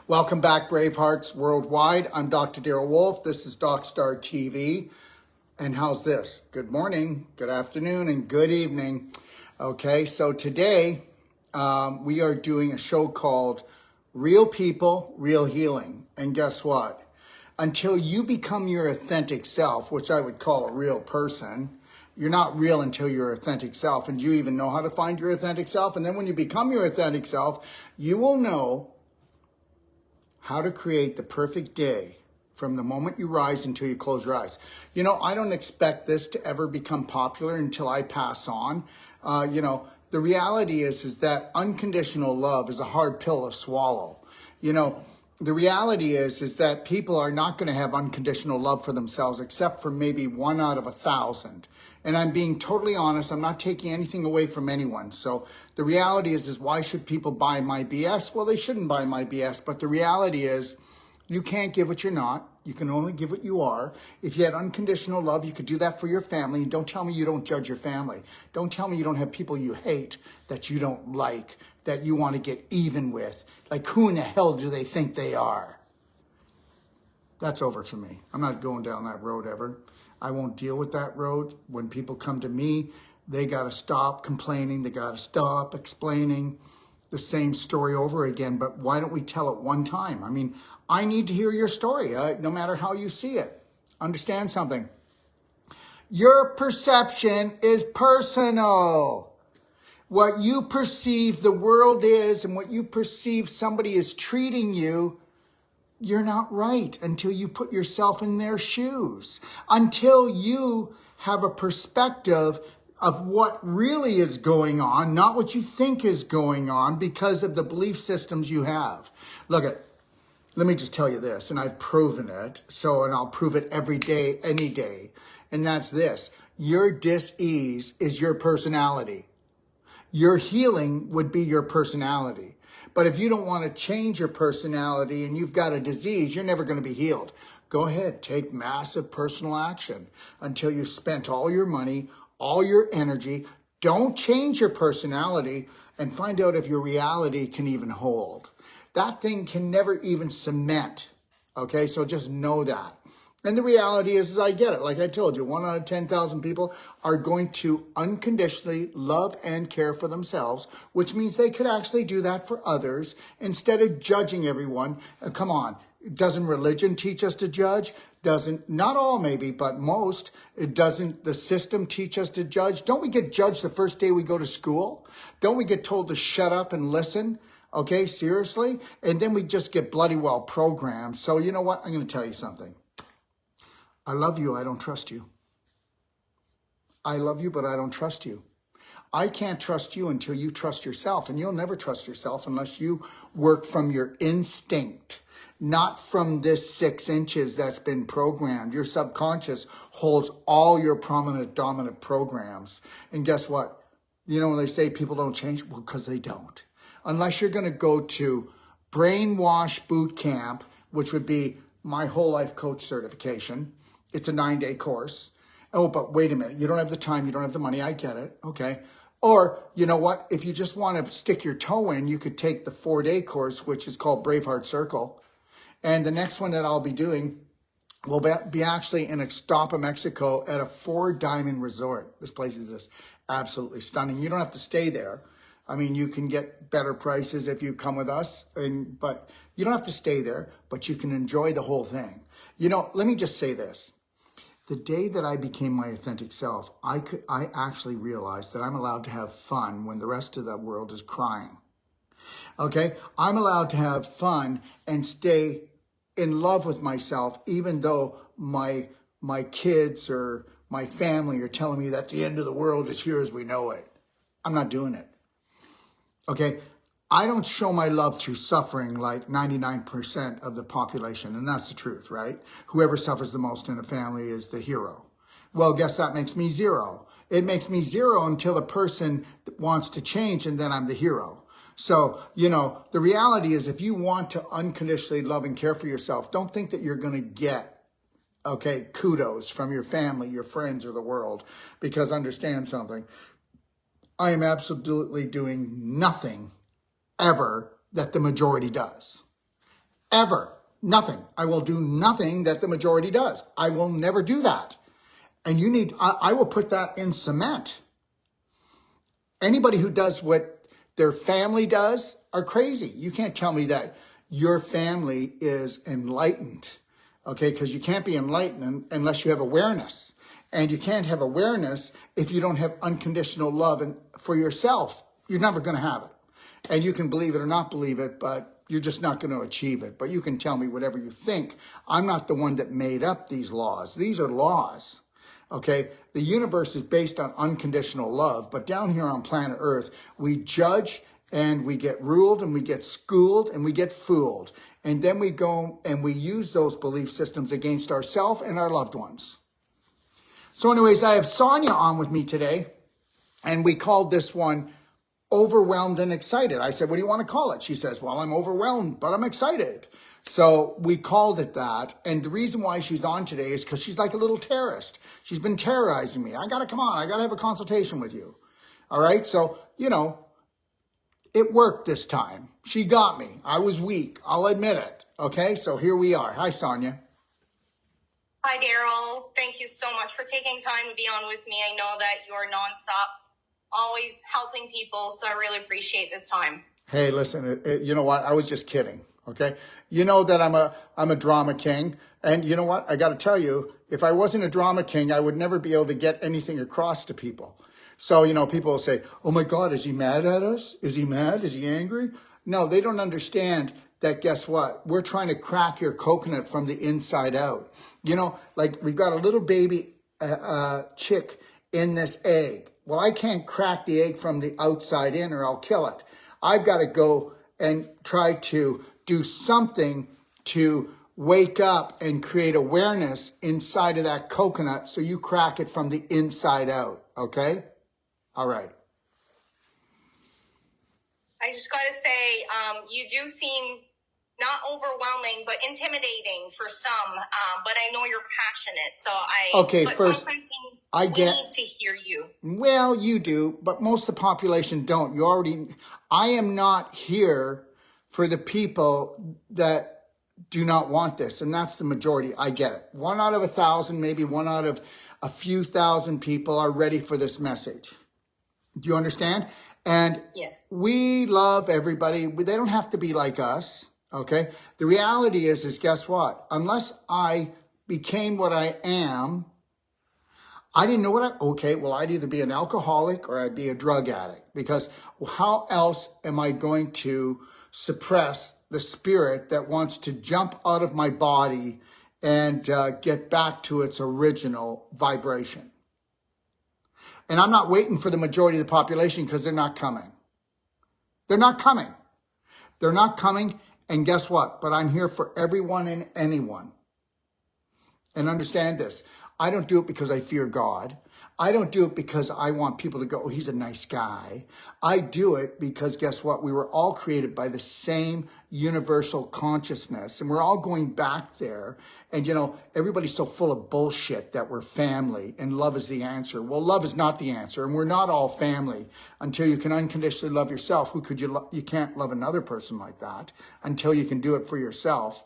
Welcome back, Bravehearts Worldwide. I'm Dr. Daryl Wolf. This is DocStar TV. And how's this? Good morning, good afternoon, and good evening. Okay, so today we are doing a show called Real People, Real Healing. And guess what? Until you become your authentic self, which I would call a real person, you're not real until your authentic self. And do you even know how to find your authentic self? And then when you become your authentic self, you will know how to create the perfect day from the moment you rise until you close your eyes. You know, I don't expect this to ever become popular until I pass on. The reality is that unconditional love is a hard pill to swallow. The reality is that people are not going to have unconditional love for themselves except for maybe 1 out of 1,000. And I'm being totally honest. I'm not taking anything away from anyone. So the reality is why should people buy my BS? Well, they shouldn't buy my BS. But the reality is you can't give what you're not. You can only give what you are. If you had unconditional love, you could do that for your family. And don't tell me you don't judge your family. Don't tell me you don't have people you hate, that you don't like, that you want to get even with. Like, who in the hell do they think they are? That's over for me. I'm not going down that road ever. I won't deal with that road. When people come to me, they got to stop complaining. They got to stop explaining the same story over again. But why don't we tell it one time? I mean, I need to hear your story, no matter how you see it. Understand something. Your perception is personal. What you perceive the world is and what you perceive somebody is treating you, you're not right until you put yourself in their shoes. Until you have a perspective of what really is going on, not what you think is going on because of the belief systems you have. Let me just tell you this, and I've proven it, and I'll prove it every day, any day, and that's this. Your dis-ease is your personality. Your healing would be your personality. But if you don't want to change your personality and you've got a disease, you're never going to be healed. Go ahead, take massive personal action until you've spent all your money, all your energy. Don't change your personality and find out if your reality can even hold. That thing can never even cement. Okay, so just know that. And the reality is I get it. Like I told you, 1 out of 10,000 people are going to unconditionally love and care for themselves, which means they could actually do that for others instead of judging everyone. Come on. Doesn't religion teach us to judge? Not all maybe, but most. Doesn't the system teach us to judge? Don't we get judged the first day we go to school? Don't we get told to shut up and listen? Okay, seriously? And then we just get bloody well programmed. So you know what? I'm going to tell you something. I love you, I don't trust you. I love you, but I don't trust you. I can't trust you until you trust yourself, and you'll never trust yourself unless you work from your instinct, not from this 6 inches that's been programmed. Your subconscious holds all your prominent, dominant programs. And guess what? You know when they say people don't change? Well, because they don't. Unless you're going to go to Brainwash Boot Camp, which would be my whole life coach certification. It's a 9-day course. Oh, but wait a minute. You don't have the time. You don't have the money. I get it. Okay. Or, you know what? If you just want to stick your toe in, you could take the 4-day course, which is called Braveheart Circle. And the next one that I'll be doing will be actually in Ixtapa, Mexico at a 4-diamond resort. This place is just absolutely stunning. You don't have to stay there. I mean, you can get better prices if you come with us, but you don't have to stay there, but you can enjoy the whole thing. Let me just say this. The day that I became my authentic self, I actually realized that I'm allowed to have fun when the rest of the world is crying. Okay? I'm allowed to have fun and stay in love with myself, even though my kids or my family are telling me that the end of the world is here as we know it. I'm not doing it. Okay? I don't show my love through suffering like 99% of the population, and that's the truth, right? Whoever suffers the most in a family is the hero. Well, guess that makes me 0. It makes me 0 until the person wants to change, and then I'm the hero. So, the reality is if you want to unconditionally love and care for yourself, don't think that you're going to get, kudos from your family, your friends, or the world, because understand something. I am absolutely doing nothing ever that the majority does. ever. Nothing. I will do nothing that the majority does. I will never do that. And I will put that in cement. Anybody who does what their family does are crazy. You can't tell me that your family is enlightened, okay? Because you can't be enlightened unless you have awareness. And you can't have awareness if you don't have unconditional love for yourself. You're never going to have it. And you can believe it or not believe it, but you're just not going to achieve it. But you can tell me whatever you think. I'm not the one that made up these laws. These are laws. Okay, the universe is based on unconditional love, but down here on planet Earth, we judge and we get ruled and we get schooled and we get fooled. And then we go and we use those belief systems against ourselves and our loved ones. So anyways, I have Sonia on with me today, and we called this one Overwhelmed and Excited. I said, what do you want to call it? She says, well, I'm overwhelmed, but I'm excited. So we called it that. And the reason why she's on today is because she's like a little terrorist. She's been terrorizing me. I got to come on. I got to have a consultation with you. All right. So, it worked this time. She got me. I was weak. I'll admit it. Okay. So here we are. Hi, Sonia. Hi, Daryl. Thank you so much for taking time to be on with me. I know that you're nonstop, always helping people. So I really appreciate this time. Hey, listen, you know what? I was just kidding. Okay. You know that I'm a drama king. And you know what? I got to tell you, if I wasn't a drama king, I would never be able to get anything across to people. So, people will say, oh my God, is he mad at us? Is he mad? Is he angry? No, they don't understand that. Guess what? We're trying to crack your coconut from the inside out. Like we've got a little baby chick in this egg. Well, I can't crack the egg from the outside in or I'll kill it. I've got to go and try to do something to wake up and create awareness inside of that coconut so you crack it from the inside out, okay? All right. I just got to say, you do seem not overwhelming, but intimidating for some, but I know you're passionate, so first, we need to hear you. Well, you do, but most of the population don't. I am not here for the people that do not want this. And that's the majority. I get it. 1 out of 1,000, maybe 1 out of a few thousand people are ready for this message. Do you understand? And yes, we love everybody. They don't have to be like us. Okay. The reality is guess what? Unless I became what I am, I didn't know I'd either be an alcoholic or I'd be a drug addict, because how else am I going to suppress the spirit that wants to jump out of my body and get back to its original vibration? And I'm not waiting for the majority of the population, because they're not coming. They're not coming. They're not coming. And guess what? But I'm here for everyone and anyone. And understand this. I don't do it because I fear God. I don't do it because I want people to go, oh, he's a nice guy. I do it because guess what? We were all created by the same universal consciousness, and we're all going back there. And, everybody's so full of bullshit that we're family and love is the answer. Well, love is not the answer, and we're not all family until you can unconditionally love yourself. Who could you love? You can't love another person like that until you can do it for yourself.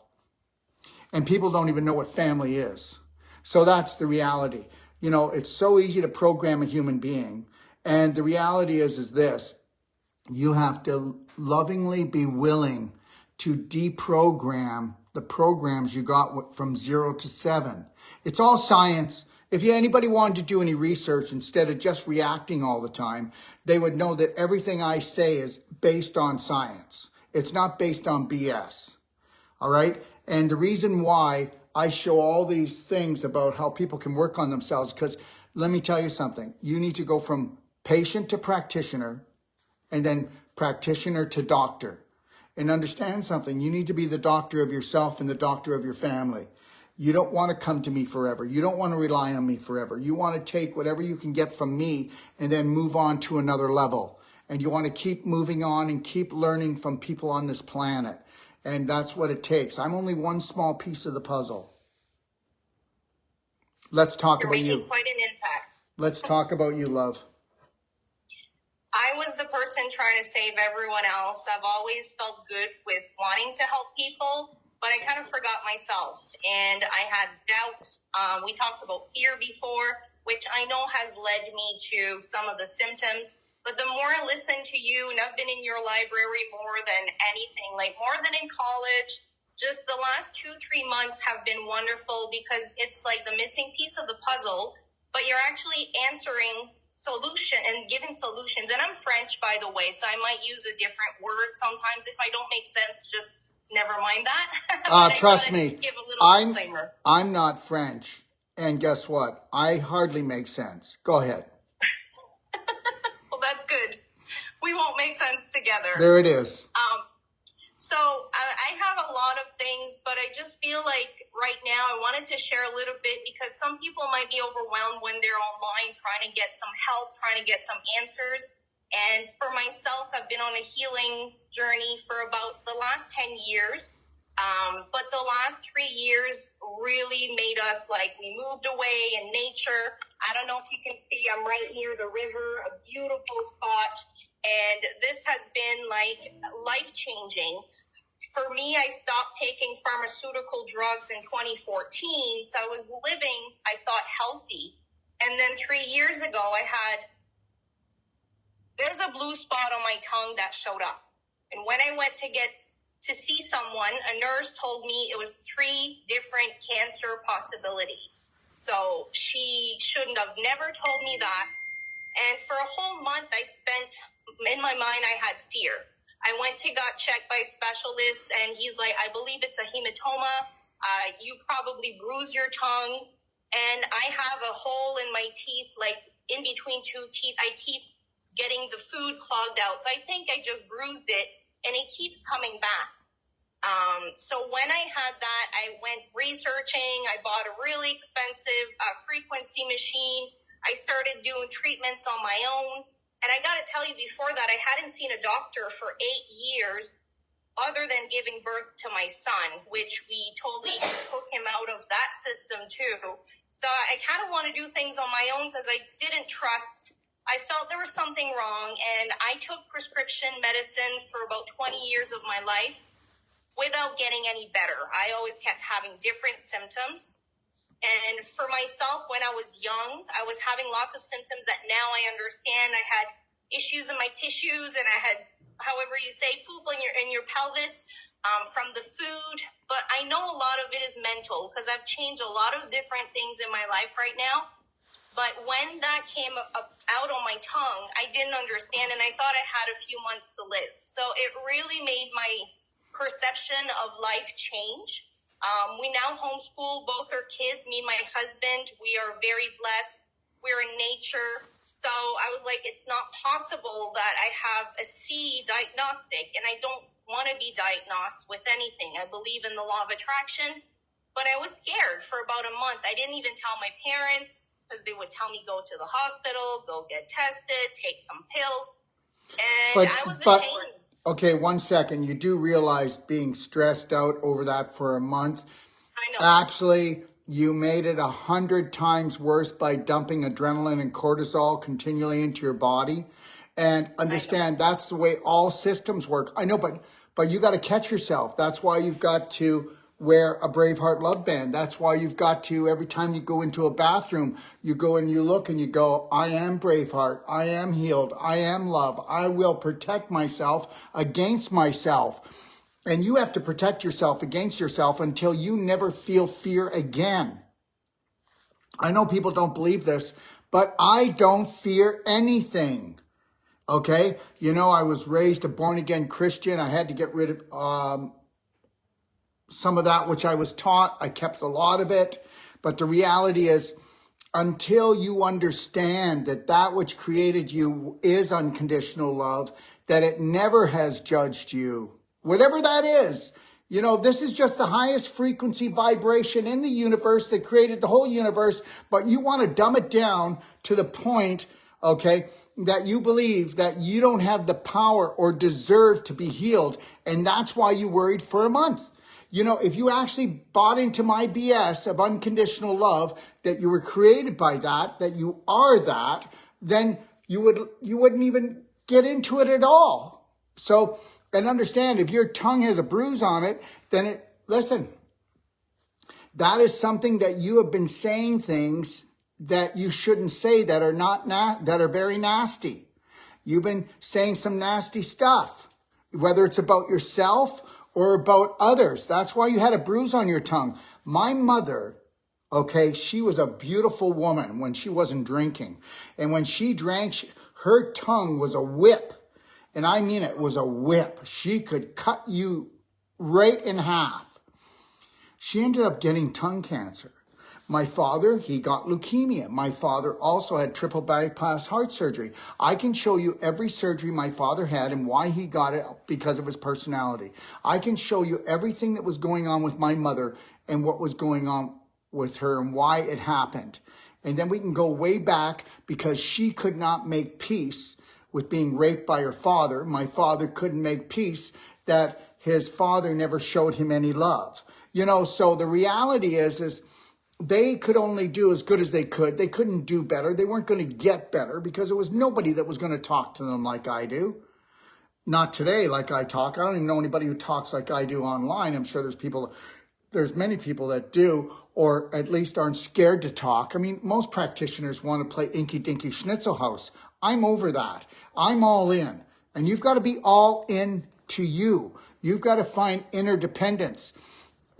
And people don't even know what family is. So that's the reality. It's so easy to program a human being. And the reality is this. You have to lovingly be willing to deprogram the programs you got from 0 to 7. It's all science. If anybody wanted to do any research instead of just reacting all the time, they would know that everything I say is based on science. It's not based on BS. All right? And the reason why I show all these things about how people can work on themselves, because let me tell you something. You need to go from patient to practitioner, and then practitioner to doctor. And understand something. You need to be the doctor of yourself and the doctor of your family. You don't want to come to me forever. You don't want to rely on me forever. You want to take whatever you can get from me and then move on to another level. And you want to keep moving on and keep learning from people on this planet. And that's what it takes. I'm only one small piece of the puzzle. Let's talk about you. You're making quite an impact. Let's talk about you, love. I was the person trying to save everyone else. I've always felt good with wanting to help people. but I kind of forgot myself, and I had doubt. We talked about fear before, which I know has led me to some of the symptoms. But the more I listen to you, and I've been in your library more than anything, like more than in college, just the last 2-3 months have been wonderful, because it's like the missing piece of the puzzle, but you're actually answering solution and giving solutions. And I'm French, by the way, so I might use a different word sometimes. If I don't make sense, just never mind that. Trust me, give a little disclaimer. I'm not French. And guess what? I hardly make sense. Go ahead. Well, that's good. We won't make sense together. There it is. So I have a lot of things, but I just feel like right now I wanted to share a little bit, because some people might be overwhelmed when they're online trying to get some help, trying to get some answers. And for myself, I've been on a healing journey for about the last 10 years. But the last 3 years really made us, like, we moved away in nature. I don't know if you can see, I'm right near the river, a beautiful spot. And this has been like life-changing. For me, I stopped taking pharmaceutical drugs in 2014. So I was living, I thought, healthy. And then 3 years ago, there's a blue spot on my tongue that showed up. And when I went to see someone, a nurse told me it was 3 different cancer possibilities. So she shouldn't have never told me that. And for a whole month, I spent, in my mind, I had fear. I went to got checked by a specialist, and he's like, I believe it's a hematoma. You probably bruised your tongue. And I have a hole in my teeth, like in between 2 teeth. I keep getting the food clogged out. So I think I just bruised it, and it keeps coming back. So when I had that, I went researching. I bought a really expensive frequency machine. I started doing treatments on my own. And I got to tell you, before that, I hadn't seen a doctor for 8 years, other than giving birth to my son, which we totally took him out of that system too. So I kind of want to do things on my own, because I didn't trust. I felt there was something wrong, and I took prescription medicine for about 20 years of my life without getting any better. I always kept having different symptoms. And for myself, when I was young, I was having lots of symptoms that now I understand. I had issues in my tissues, and I had, however you say, poop in your pelvis from the food. But I know a lot of it is mental, because I've changed a lot of different things in my life right now. But when that came out on my tongue, I didn't understand, and I thought I had a few months to live. So it really made my perception of life change. We now homeschool both our kids, me and my husband. We are very blessed. We're in nature. So I was like, it's not possible that I have a C diagnostic, and I don't want to be diagnosed with anything. I believe in the law of attraction, but I was scared for about a month. I didn't even tell my parents, because they would tell me, go to the hospital, go get tested, take some pills. And I was ashamed. Okay, 1 second. You do realize being stressed out over that for a month, I know. actually, you made it 100 times worse by dumping adrenaline and cortisol continually into your body. And understand that's the way all systems work. I know, but you got to catch yourself. That's why you've got to wear a Braveheart love band. That's why you've got to, every time you go into a bathroom, you go and you look and you go, I am Braveheart. I am healed. I am love. I will protect myself against myself. And you have to protect yourself against yourself until you never feel fear again. I know people don't believe this, but I don't fear anything. Okay? You know, I was raised a born-again Christian. I had to get rid of some of that which I was taught. I kept a lot of it. But the reality is, until you understand that which created you is unconditional love, that it never has judged you, whatever that is, you know, this is just the highest frequency vibration in the universe that created the whole universe. But you want to dumb it down to the point, okay, that you believe that you don't have the power or deserve to be healed. And that's why you worried for a month. You know, if you actually bought into my BS of unconditional love, that you were created by that you are that, then you wouldn't even get into it at all. So, and understand, if your tongue has a bruise on it, then listen, that is something that you have been saying things that you shouldn't say that are that are very nasty. You've been saying some nasty stuff, whether it's about yourself or about others. That's why you had a bruise on your tongue. My mother, okay, she was a beautiful woman when she wasn't drinking. And when she drank, her tongue was a whip. And I mean, it was a whip. She could cut you right in half. She ended up getting tongue cancer. My father, he got leukemia. My father also had triple bypass heart surgery. I can show you every surgery my father had and why he got it because of his personality. I can show you everything that was going on with my mother and what was going on with her and why it happened. And then we can go way back because she could not make peace with being raped by her father. My father couldn't make peace that his father never showed him any love. You know, so the reality is they could only do as good as they could. They couldn't do better. They weren't going to get better because there was nobody that was going to talk to them like I do. Not today like I talk. I don't even know anybody who talks like I do online. I'm sure there's many people that do, or at least aren't scared to talk. I mean, most practitioners want to play Inky Dinky Schnitzel House. I'm over that. I'm all in. And you've got to be all in to you. You've got to find interdependence.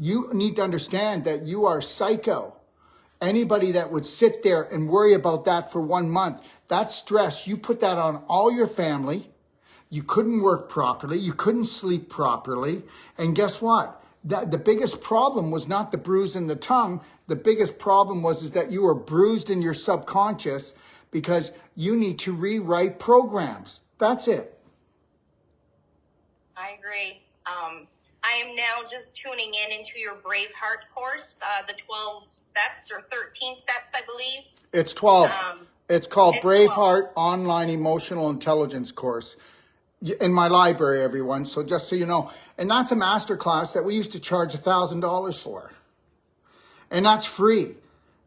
You need to understand that you are psycho. Anybody that would sit there and worry about that for 1 month, that stress, you put that on all your family. You couldn't work properly. You couldn't sleep properly. And guess what? The biggest problem was not the bruise in the tongue. The biggest problem is that you were bruised in your subconscious because you need to rewrite programs. That's it. I agree. I am now just tuning into your Braveheart course, the 12 steps or 13 steps, I believe. It's 12. It's called Braveheart 12. Online Emotional Intelligence course in my library, everyone. So just so you know, and that's a masterclass that we used to charge $1,000 for. And that's free.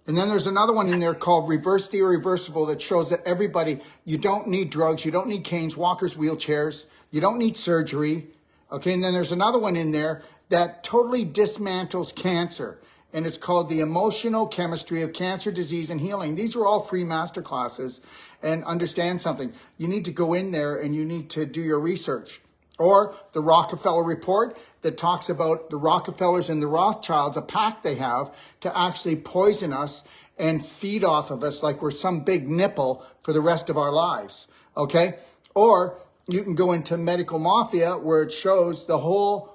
And then there's another one in there called Reverse the Irreversible that shows that everybody, you don't need drugs, you don't need canes, walkers, wheelchairs, you don't need surgery. Okay, and then there's another one in there that totally dismantles cancer. And it's called The Emotional Chemistry of Cancer, Disease, and Healing. These are all free masterclasses. And understand something. You need to go in there and you need to do your research. Or the Rockefeller Report that talks about the Rockefellers and the Rothschilds, a pact they have to actually poison us and feed off of us like we're some big nipple for the rest of our lives. Okay? Or you can go into Medical Mafia where it shows the whole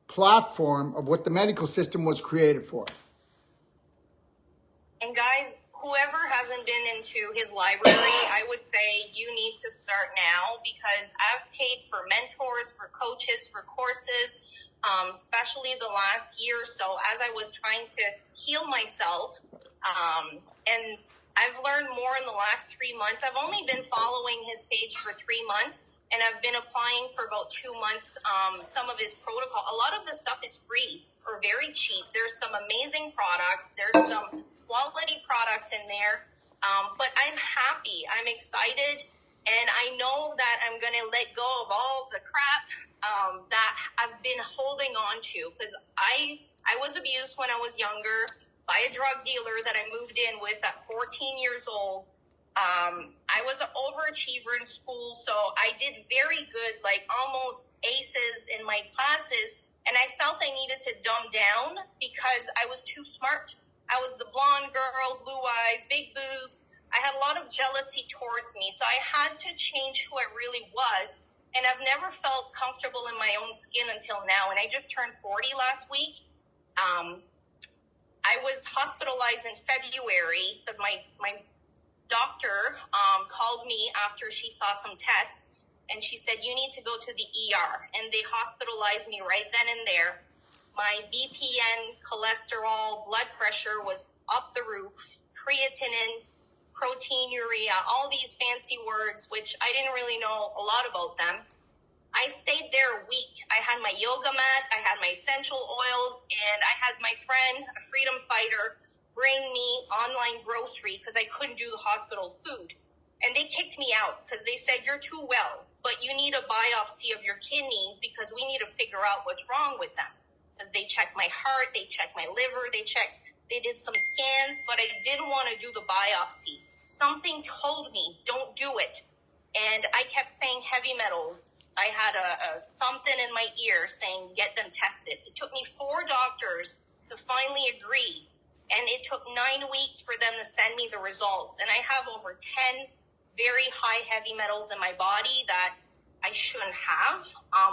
platform of what the medical system was created for. And guys, whoever hasn't been into his library, I would say you need to start now because I've paid for mentors, for coaches, for courses, especially the last year or so as I was trying to heal myself. And I've learned more in the last 3 months. I've only been following his page for 3 months. And I've been applying for about 2 months, some of his protocol. A lot of the stuff is free or very cheap. There's some amazing products. There's some quality products in there. But I'm happy. I'm excited. And I know that I'm going to let go of all the crap that I've been holding on to. Because I was abused when I was younger by a drug dealer that I moved in with at 14 years old. I was an overachiever in school, so I did very good, like almost aces in my classes, and I felt I needed to dumb down because I was too smart. I was the blonde girl, blue eyes, big boobs. I had a lot of jealousy towards me, so I had to change who I really was, and I've never felt comfortable in my own skin until now, and I just turned 40 last week. I was hospitalized in February because my doctor called me after she saw some tests, and she said, you need to go to the ER. And they hospitalized me right then and there. My BPN, cholesterol, blood pressure was up the roof, creatinine, proteinuria, all these fancy words, which I didn't really know a lot about them. I stayed there a week. I had my yoga mat, I had my essential oils, and I had my friend, a freedom fighter, bring me online grocery because I couldn't do the hospital food. And they kicked me out because they said, you're too well, but you need a biopsy of your kidneys because we need to figure out what's wrong with them because they checked my heart, they checked my liver, they did some scans, but I didn't want to do the biopsy. Something told me, don't do it. And I kept saying heavy metals. I had a something in my ear saying, get them tested. It took me 4 doctors to finally agree. And it took 9 weeks for them to send me the results. And I have over 10 very high heavy metals in my body that I shouldn't have.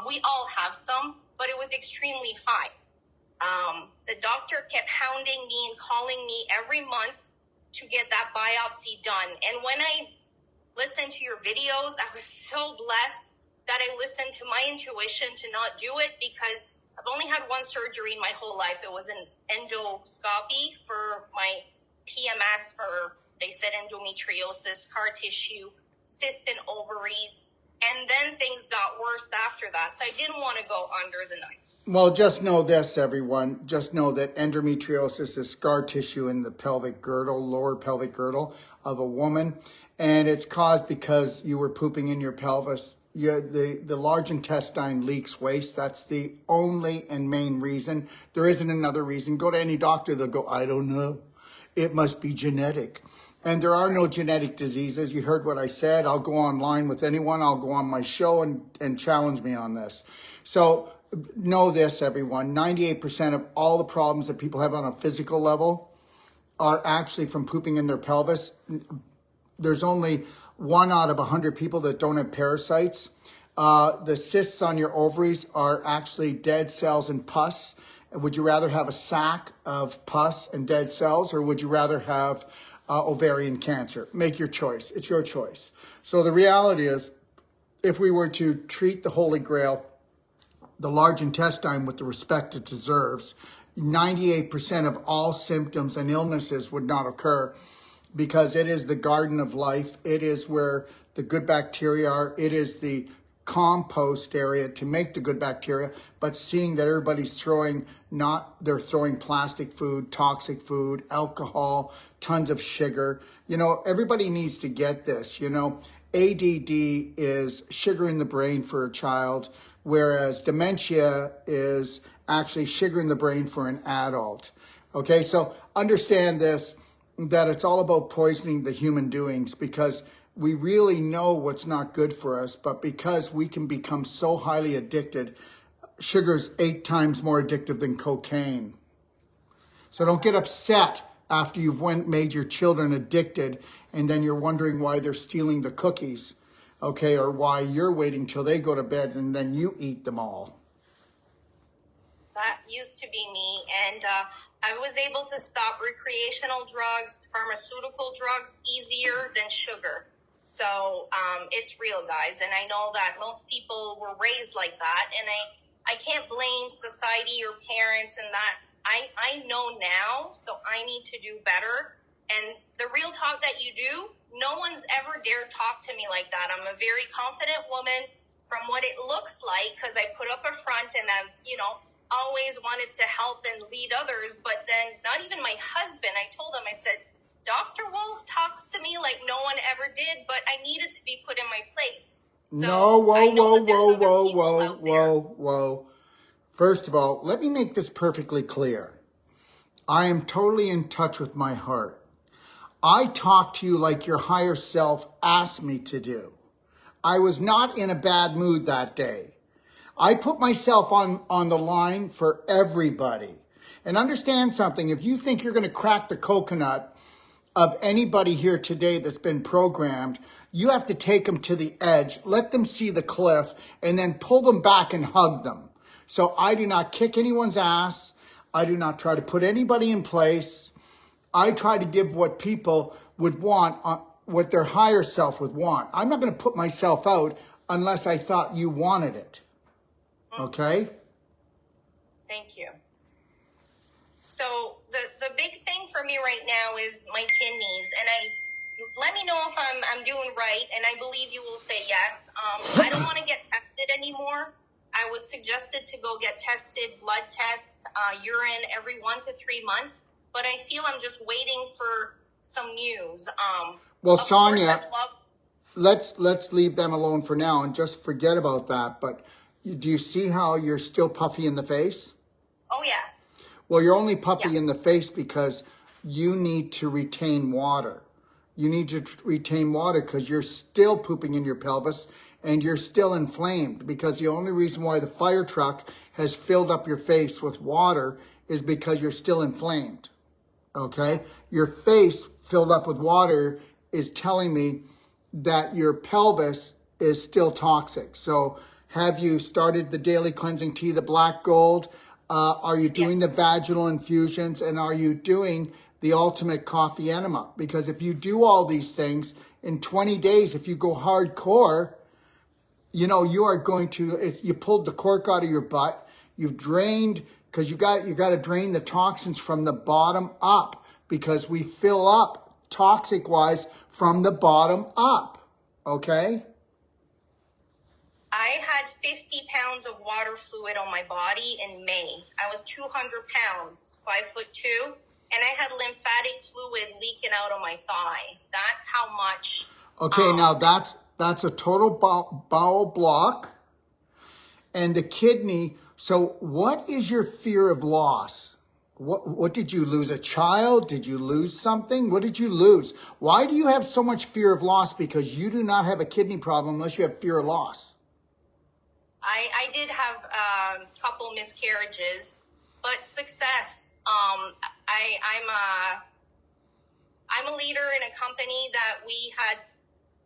We all have some, but it was extremely high. The doctor kept hounding me and calling me every month to get that biopsy done. And when I listened to your videos, I was so blessed that I listened to my intuition to not do it, because I've only had 1 surgery in my whole life. It was an endoscopy for my PMS, for, they said, endometriosis, scar tissue, cyst in ovaries. And then things got worse after that. So I didn't want to go under the knife. Well, just know this, everyone. Just know that endometriosis is scar tissue in the pelvic girdle, lower pelvic girdle of a woman. And it's caused because you were pooping in your pelvis. The large intestine leaks waste. That's the only and main reason. There isn't another reason. Go to any doctor, they'll go, I don't know. It must be genetic. And there are no genetic diseases. You heard what I said. I'll go online with anyone. I'll go on my show and challenge me on this. So know this, everyone. 98% of all the problems that people have on a physical level are actually from pooping in their pelvis. There's only 1 out of 100 people that don't have parasites. The cysts on your ovaries are actually dead cells and pus. Would you rather have a sac of pus and dead cells, or would you rather have ovarian cancer? Make your choice. It's your choice. So the reality is, if we were to treat the Holy Grail, the large intestine, with the respect it deserves, 98% of all symptoms and illnesses would not occur, because it is the garden of life. It is where the good bacteria are. It is the compost area to make the good bacteria. But seeing that everybody's they're throwing plastic food, toxic food, alcohol, tons of sugar. Everybody needs to get this. ADD is sugar in the brain for a child, whereas dementia is actually sugar in the brain for an adult. Okay, so understand this, that it's all about poisoning the human doings, because we really know what's not good for us, but because we can become so highly addicted, sugar's 8 times more addictive than cocaine. So don't get upset after you've made your children addicted, and then you're wondering why they're stealing the cookies, okay, or why you're waiting till they go to bed and then you eat them all. That used to be me, and I was able to stop recreational drugs, pharmaceutical drugs easier than sugar. So it's real, guys, and I know that most people were raised like that, and I can't blame society or parents and that. I know now, so I need to do better. And the real talk that you do, no one's ever dared talk to me like that. I'm a very confident woman from what it looks like, because I put up a front and I've, always wanted to help and lead others. But then not even my husband, I told him, I said, Dr. Wolf talks to me like no one ever did, but I needed to be put in my place. So no, whoa. First of all, let me make this perfectly clear. I am totally in touch with my heart. I talk to you like your higher self asked me to do. I was not in a bad mood that day. I put myself on the line for everybody. And understand something, if you think you're going to crack the coconut of anybody here today that's been programmed, you have to take them to the edge, let them see the cliff, and then pull them back and hug them. So I do not kick anyone's ass. I do not try to put anybody in place. I try to give what people would want, what their higher self would want. I'm not going to put myself out unless I thought you wanted it. Okay? Thank you. So the big thing for me right now is my kidneys, and let me know if I'm doing right, and I believe you will say yes. I don't want to get tested anymore. I was suggested to go get tested, blood tests, urine every 1 to 3 months, but I feel I'm just waiting for some news. Well, Sonia, let's leave them alone for now and just forget about that. But do you see how you're still puffy in the face? Oh, yeah. Well, you're only puffy Yeah. in the face because you need to retain water. You need to retain water because you're still pooping in your pelvis and you're still inflamed, because the only reason why the fire truck has filled up your face with water is because you're still inflamed. Okay? Your face filled up with water is telling me that your pelvis is still toxic. So have you started the daily cleansing tea, the black gold? Are you doing the vaginal infusions? And are you doing the ultimate coffee enema? Because if you do all these things in 20 days, if you go hardcore, you know, you are going to, if you pulled the cork out of your butt, you've drained, because you got to drain the toxins from the bottom up, because we fill up toxic wise from the bottom up. Okay? I had 50 pounds of water fluid on my body in May. I was 200 pounds, 5'2", and I had lymphatic fluid leaking out of my thigh. That's how much. Okay, now that's a total bowel block. And the kidney, so what is your fear of loss? What did you lose? A child? Did you lose something? What did you lose? Why do you have so much fear of loss? Because you do not have a kidney problem unless you have fear of loss. I did have a couple miscarriages, but success. I'm a leader in a company that we had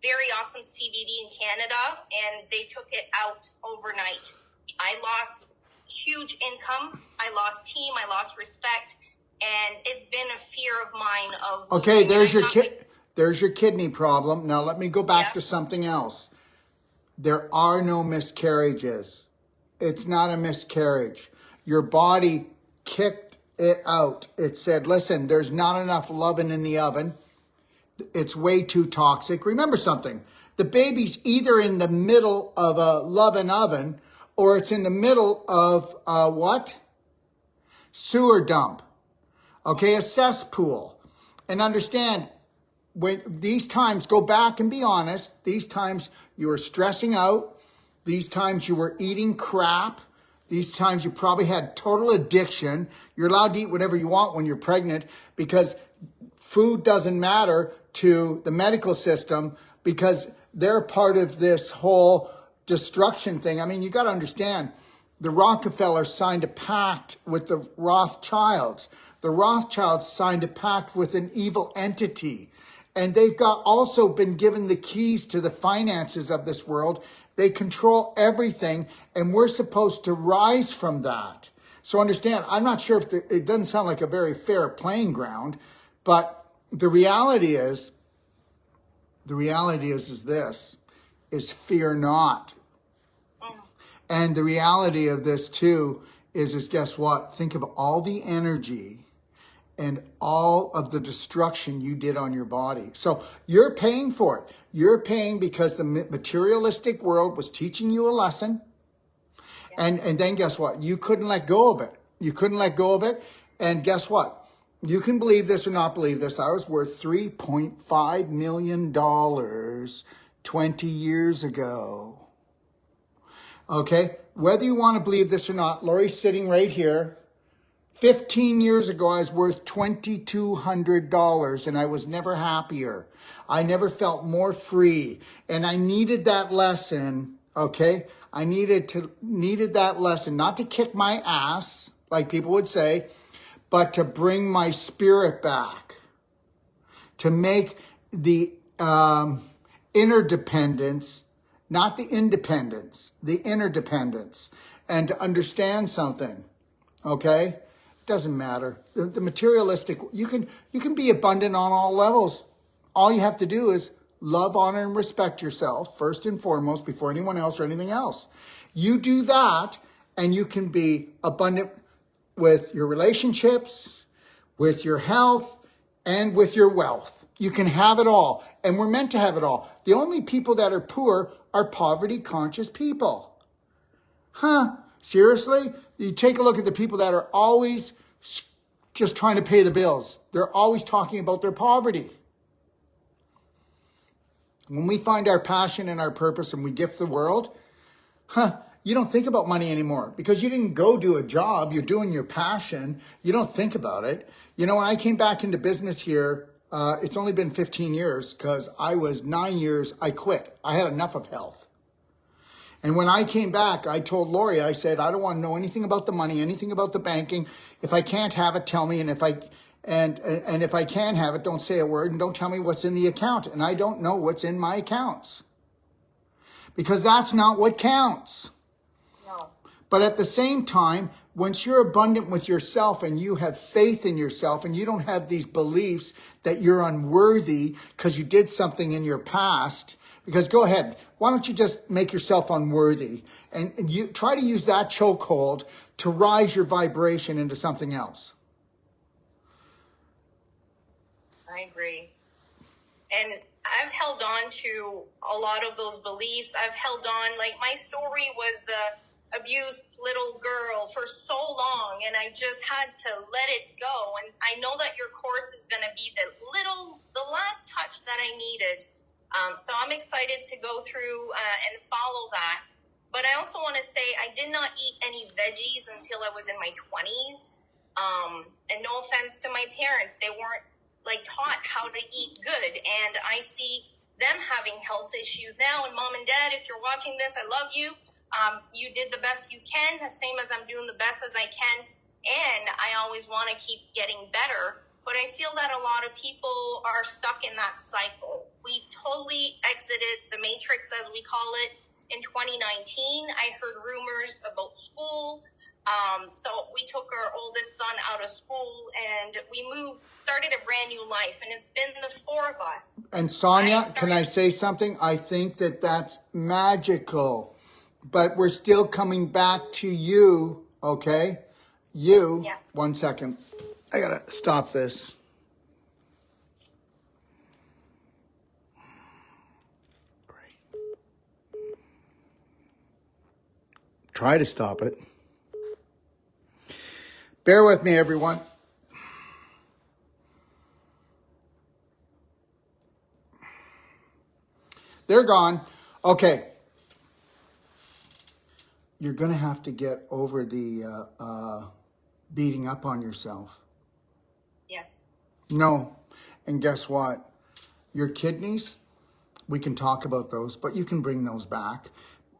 very awesome CBD in Canada, and they took it out overnight. I lost huge income. I lost team. I lost respect, and it's been a fear of mine. Okay, there's your kidney problem. Now let me go back to something else. There are no miscarriages. It's not a miscarriage. Your body kicked it out. It said, listen, there's not enough loving in the oven. It's way too toxic. Remember something. The baby's either in the middle of a loving oven or it's in the middle of a what? Sewer dump. Okay, a cesspool. And understand, when these times, go back and be honest, these times you were stressing out, these times you were eating crap, these times you probably had total addiction. You're allowed to eat whatever you want when you're pregnant, because food doesn't matter to the medical system, because they're part of this whole destruction thing. I mean, you got to understand, the Rockefellers signed a pact with the Rothschilds. The Rothschilds signed a pact with an evil entity. And they've got also been given the keys to the finances of this world. They control everything, and we're supposed to rise from that. So understand, I'm not sure if it doesn't sound like a very fair playing ground, but the reality is this, is fear not. And the reality of this too is guess what? Think of all the energy and all of the destruction you did on your body. So you're paying for it. You're paying because the materialistic world was teaching you a lesson. And then guess what? You couldn't let go of it. You couldn't let go of it. And guess what? You can believe this or not believe this. I was worth $3.5 million 20 years ago. Okay? Whether you want to believe this or not, Lori's sitting right here. 15 years ago, I was worth $2,200, and I was never happier. I never felt more free, and I needed that lesson, okay? I needed that lesson, not to kick my ass, like people would say, but to bring my spirit back, to make the interdependence, not the independence, the interdependence, and to understand something, okay? Doesn't matter. The materialistic, you can be abundant on all levels. All you have to do is love, honor, and respect yourself first and foremost before anyone else or anything else. You do that, and you can be abundant with your relationships, with your health, and with your wealth. You can have it all, and we're meant to have it all. The only people that are poor are poverty-conscious people. Huh? Seriously? You take a look at the people that are always just trying to pay the bills. They're always talking about their poverty. When we find our passion and our purpose and we gift the world, you don't think about money anymore because you didn't go do a job. You're doing your passion. You don't think about it. You know, when I came back into business here, it's only been 15 years because I was 9 years, I quit. I had enough of health. And when I came back, I told Lori, I said, I don't want to know anything about the money, anything about the banking. If I can't have it, tell me. And if I can have it, don't say a word and don't tell me what's in the account. And I don't know what's in my accounts because that's not what counts. No. But at the same time, once you're abundant with yourself and you have faith in yourself and you don't have these beliefs that you're unworthy because you did something in your past, because go ahead, why don't you just make yourself unworthy and you try to use that chokehold to rise your vibration into something else. I agree. And I've held on to a lot of those beliefs. I've held on, like my story was the abused little girl for so long, and I just had to let it go. And I know that your course is going to be the last touch that I needed. So I'm excited to go through and follow that. But I also want to say I did not eat any veggies until I was in my 20s. And no offense to my parents, they weren't taught how to eat good. And I see them having health issues now. And mom and dad, if you're watching this, I love you. You did the best you can, the same as I'm doing the best as I can. And I always want to keep getting better. But I feel that a lot of people are stuck in that cycle. We totally exited the matrix, as we call it, in 2019. I heard rumors about school. So we took our oldest son out of school and we started a brand new life. And it's been the four of us. And Sonia, can I say something? I think that that's magical. But we're still coming back to you, okay? You, yeah. 1 second. I gotta stop this. Great. Try to stop it. Bear with me, everyone. They're gone. Okay. You're going to have to get over the beating up on yourself. Yes. No. And guess what? Your kidneys, we can talk about those, but you can bring those back.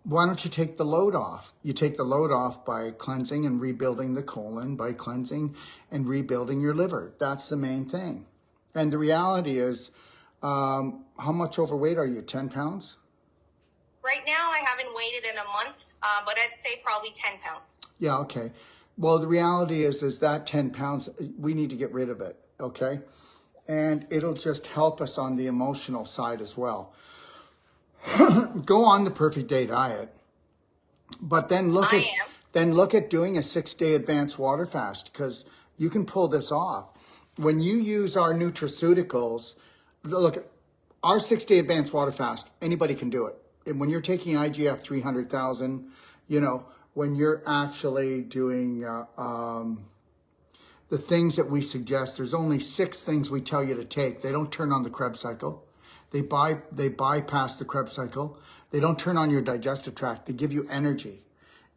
Why don't you take the load off? You take the load off by cleansing and rebuilding the colon, by cleansing and rebuilding your liver. That's the main thing. And the reality is, how much overweight are you? 10 pounds? Right now, I haven't weighed in a month, but I'd say probably 10 pounds. Yeah, okay. Well, the reality is that 10 pounds, we need to get rid of it, okay? And it'll just help us on the emotional side as well. Go on the Perfect Day diet, but then look at doing a 6-day advanced water fast because you can pull this off. When you use our nutraceuticals, look, our 6-day advanced water fast, anybody can do it. And when you're taking IGF 300,000, you know, when you're actually doing the things that we suggest, there's only 6 things we tell you to take. They don't turn on the Krebs cycle. They bypass the Krebs cycle. They don't turn on your digestive tract. They give you energy.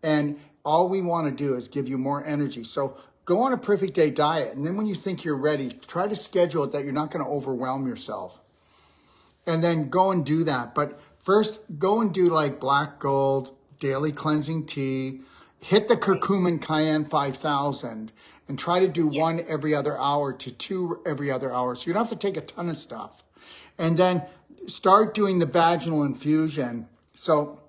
And all we want to do is give you more energy. So go on a Perfect Day diet. And then when you think you're ready, try to schedule it that you're not going to overwhelm yourself. And then go and do that. But first, go and do like Black Gold, Daily Cleansing Tea, hit the Curcumin Cayenne 5000, and try to do 1 every other hour to 2 every other hour. So you don't have to take a ton of stuff. And then start doing the vaginal infusion. So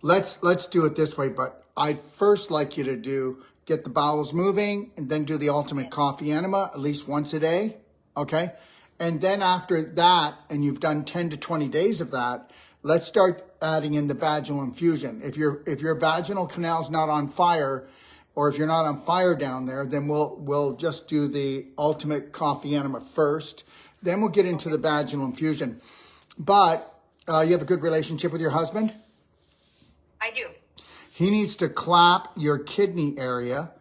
let's do it this way, but I'd first like you to get the bowels moving and then do the ultimate coffee enema at least once a day, okay? And then after that, and you've done 10 to 20 days of that, let's start adding in the vaginal infusion. If your vaginal canal's not on fire, or if you're not on fire down there, then we'll just do the ultimate coffee enema first. Then we'll get into the vaginal infusion. But you have a good relationship with your husband? I do. He needs to clap your kidney area,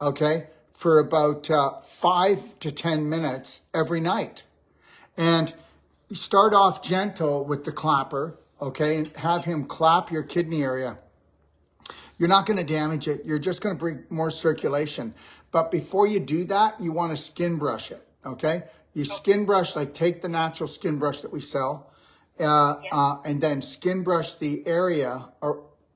okay, for about 5 to 10 minutes every night. And start off gentle with the clapper, okay, and have him clap your kidney area You're not going to damage it. You're just going to bring more circulation. But before you do that, you want to skin brush it, okay? You skin brush, like take the natural skin brush that we sell, and then skin brush the area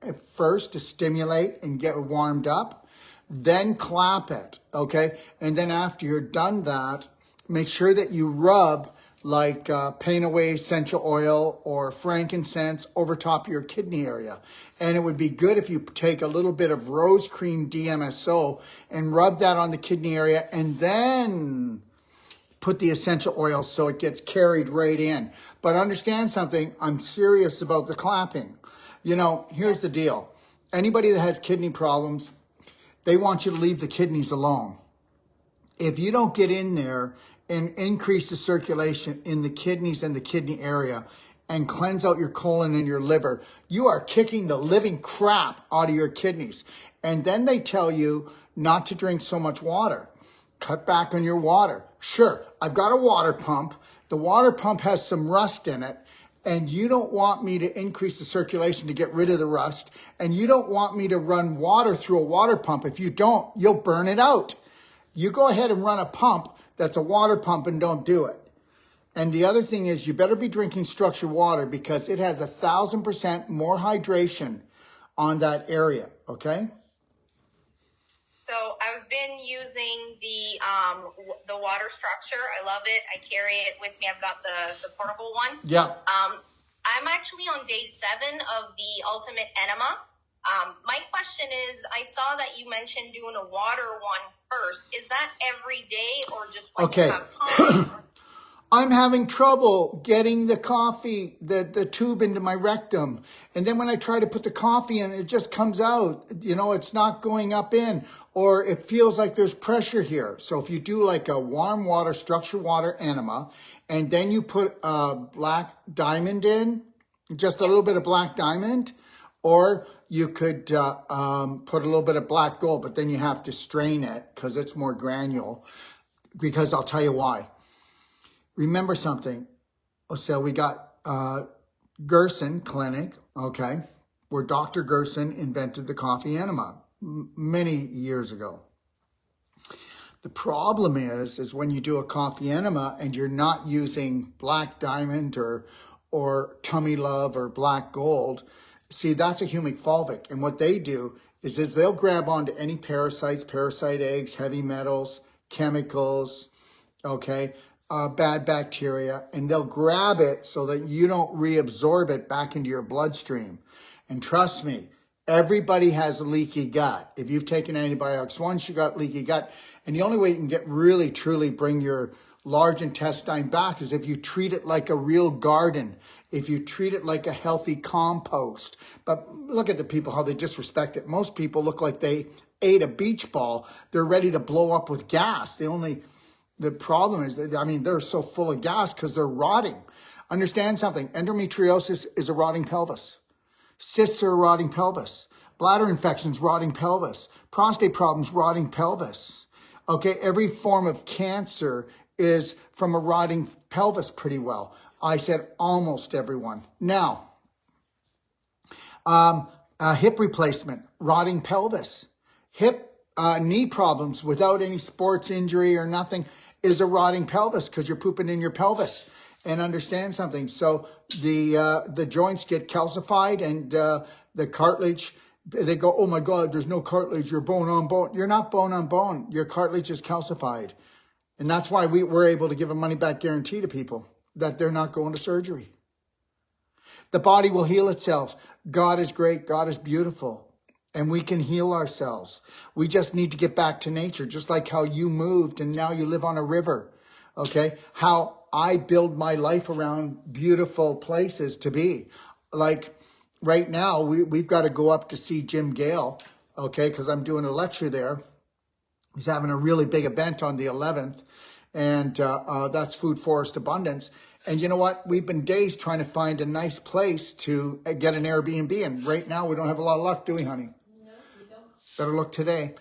at first to stimulate and get warmed up. Then clap it, okay? And then after you're done that, make sure that you rub like Pain Away essential oil or frankincense over top of your kidney area. And it would be good if you take a little bit of rose cream DMSO and rub that on the kidney area and then put the essential oil so it gets carried right in. But understand something, I'm serious about the clapping. You know, here's the deal. Anybody that has kidney problems, they want you to leave the kidneys alone. If you don't get in there and increase the circulation in the kidneys and the kidney area and cleanse out your colon and your liver, you are kicking the living crap out of your kidneys. And then they tell you not to drink so much water. Cut back on your water. Sure, I've got a water pump. The water pump has some rust in it. And you don't want me to increase the circulation to get rid of the rust. And you don't want me to run water through a water pump. If you don't, you'll burn it out. You go ahead and run a pump that's a water pump and don't do it. And the other thing is you better be drinking structured water because it has 1,000% more hydration on that area, okay? So I've been using the water structure. I love it. I carry it with me. I've got the portable one. Yeah. I'm actually on day 7 of the Ultimate Enema. My question is, I saw that you mentioned doing a water one first. Is that every day or just when you have time? I'm having trouble getting the coffee, the tube into my rectum. And then when I try to put the coffee in, it just comes out. You know, it's not going up in, or it feels like there's pressure here. So if you do like a warm water, structured water enema, and then you put a black diamond in, just a little bit of black diamond, or you could put a little bit of black gold, but then you have to strain it because it's more granule. Because I'll tell you why. Remember something. So we got Gerson Clinic, okay, where Dr. Gerson invented the coffee enema many years ago. The problem is when you do a coffee enema and you're not using black diamond or tummy love or black gold, see, that's a humic fulvic. And what they do is they'll grab onto any parasites, parasite eggs, heavy metals, chemicals, okay, bad bacteria, and they'll grab it so that you don't reabsorb it back into your bloodstream. And trust me, everybody has a leaky gut. If you've taken antibiotics once, you got leaky gut. And the only way you can get really, truly bring your large intestine back is if you treat it like a real garden, if you treat it like a healthy compost. But look at the people, how they disrespect it. Most people look like they ate a beach ball. They're ready to blow up with gas. The problem is that, I mean, they're so full of gas because they're rotting. Understand something. Endometriosis is a rotting pelvis. Cysts are a rotting pelvis. Bladder infections, rotting pelvis. Prostate problems, rotting pelvis. Okay, every form of cancer is from a rotting pelvis pretty well. I said almost everyone. Now, hip replacement, rotting pelvis. Knee problems without any sports injury or nothing is a rotting pelvis because you're pooping in your pelvis. And understand something. So the joints get calcified and the cartilage, they go, oh my God, there's no cartilage, you're bone on bone. You're not bone on bone. Your cartilage is calcified. And that's why we're able to give a money back guarantee to people that they're not going to surgery. The body will heal itself. God is great. God is beautiful. And we can heal ourselves. We just need to get back to nature, just like how you moved and now you live on a river, okay? How I build my life around beautiful places to be. Like right now, we've got to go up to see Jim Gale, okay, because I'm doing a lecture there. He's having a really big event on the 11th, and that's Food Forest Abundance. And you know what? We've been days trying to find a nice place to get an Airbnb, and right now we don't have a lot of luck, do we, honey? Better look today.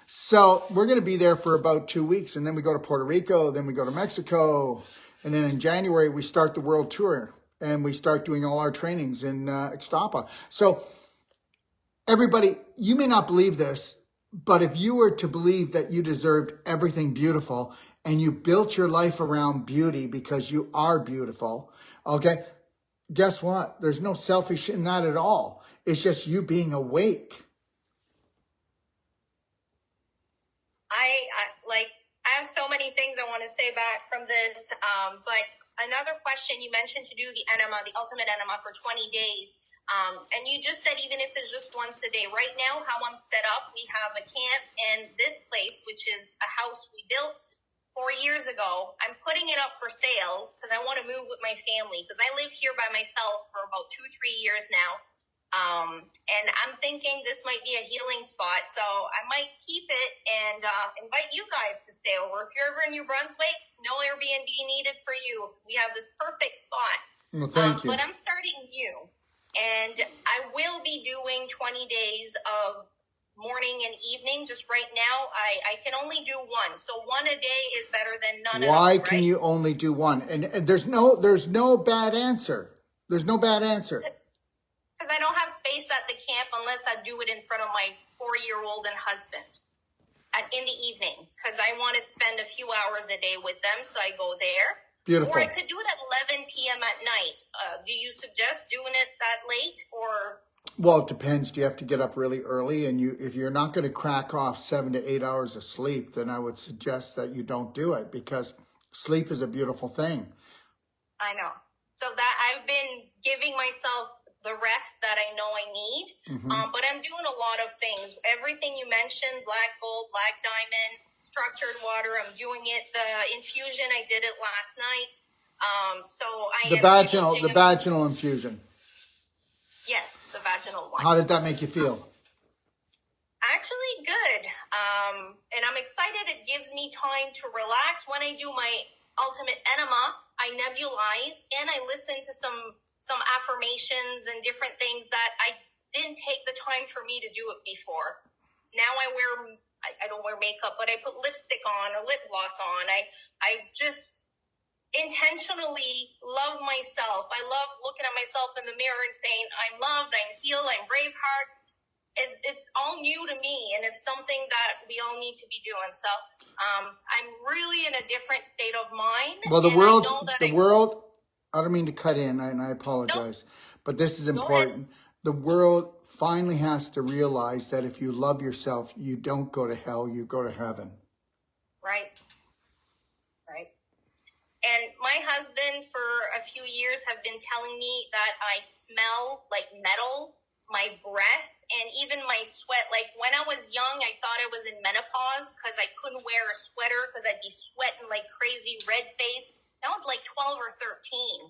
So we're going to be there for about 2 weeks, and then we go to Puerto Rico, then we go to Mexico, and then in January we start the world tour, and we start doing all our trainings in Ixtapa. So everybody, you may not believe this, but if you were to believe that you deserved everything beautiful and you built your life around beauty because you are beautiful, okay, guess what? There's no selfish in that at all. It's just you being awake. I have so many things I want to say back from this, but another question, you mentioned to do the enema, the ultimate enema for 20 days. And you just said even if it's just once a day. Right now, how I'm set up, we have a camp, and this place, which is a house we built 4 years ago, I'm putting it up for sale because I want to move with my family, because I live here by myself for about 2-3 years now. And I'm thinking this might be a healing spot, so I might keep it and invite you guys to stay over. If you're ever in New Brunswick, no Airbnb needed for you. We have this perfect spot. Well, thank you. But I'm starting new, and I will be doing 20 days of morning and evening. Just right now, I can only do one. So one a day is better than none at all, Why right? can you only do one? And there's no bad answer. There's no bad answer. Because I don't have space at the camp unless I do it in front of my 4-year-old and husband in the evening, because I want to spend a few hours a day with them, so I go there. Beautiful. Or I could do it at 11 p.m. at night. Do you suggest doing it that late, or? Well, it depends. Do you have to get up really early? And if you're not going to crack off 7 to 8 hours of sleep, then I would suggest that you don't do it, because sleep is a beautiful thing. I know. So that I've been giving myself the rest that I know I need. But I'm doing a lot of things. Everything you mentioned, black gold, black diamond, structured water, I'm doing it. The infusion, I did it last night. The vaginal infusion. Yes, the vaginal one. How did that make you feel? Actually good. And I'm excited. It gives me time to relax. When I do my ultimate enema, I nebulize and I listen to some affirmations and different things that I didn't take the time for me to do it before. Now I don't wear makeup, but I put lipstick on or lip gloss on. I just intentionally love myself. I love looking at myself in the mirror and saying, I'm loved, I'm healed, I'm Braveheart. It's all new to me, and it's something that we all need to be doing. So I'm really in a different state of mind. Well, the world, I don't mean to cut in, and I apologize, but this is important. The world finally has to realize that if you love yourself, you don't go to hell, you go to heaven. Right. And my husband for a few years have been telling me that I smell like metal, my breath, and even my sweat. Like when I was young, I thought I was in menopause because I couldn't wear a sweater because I'd be sweating like crazy, red-faced. That was like 12 or 13.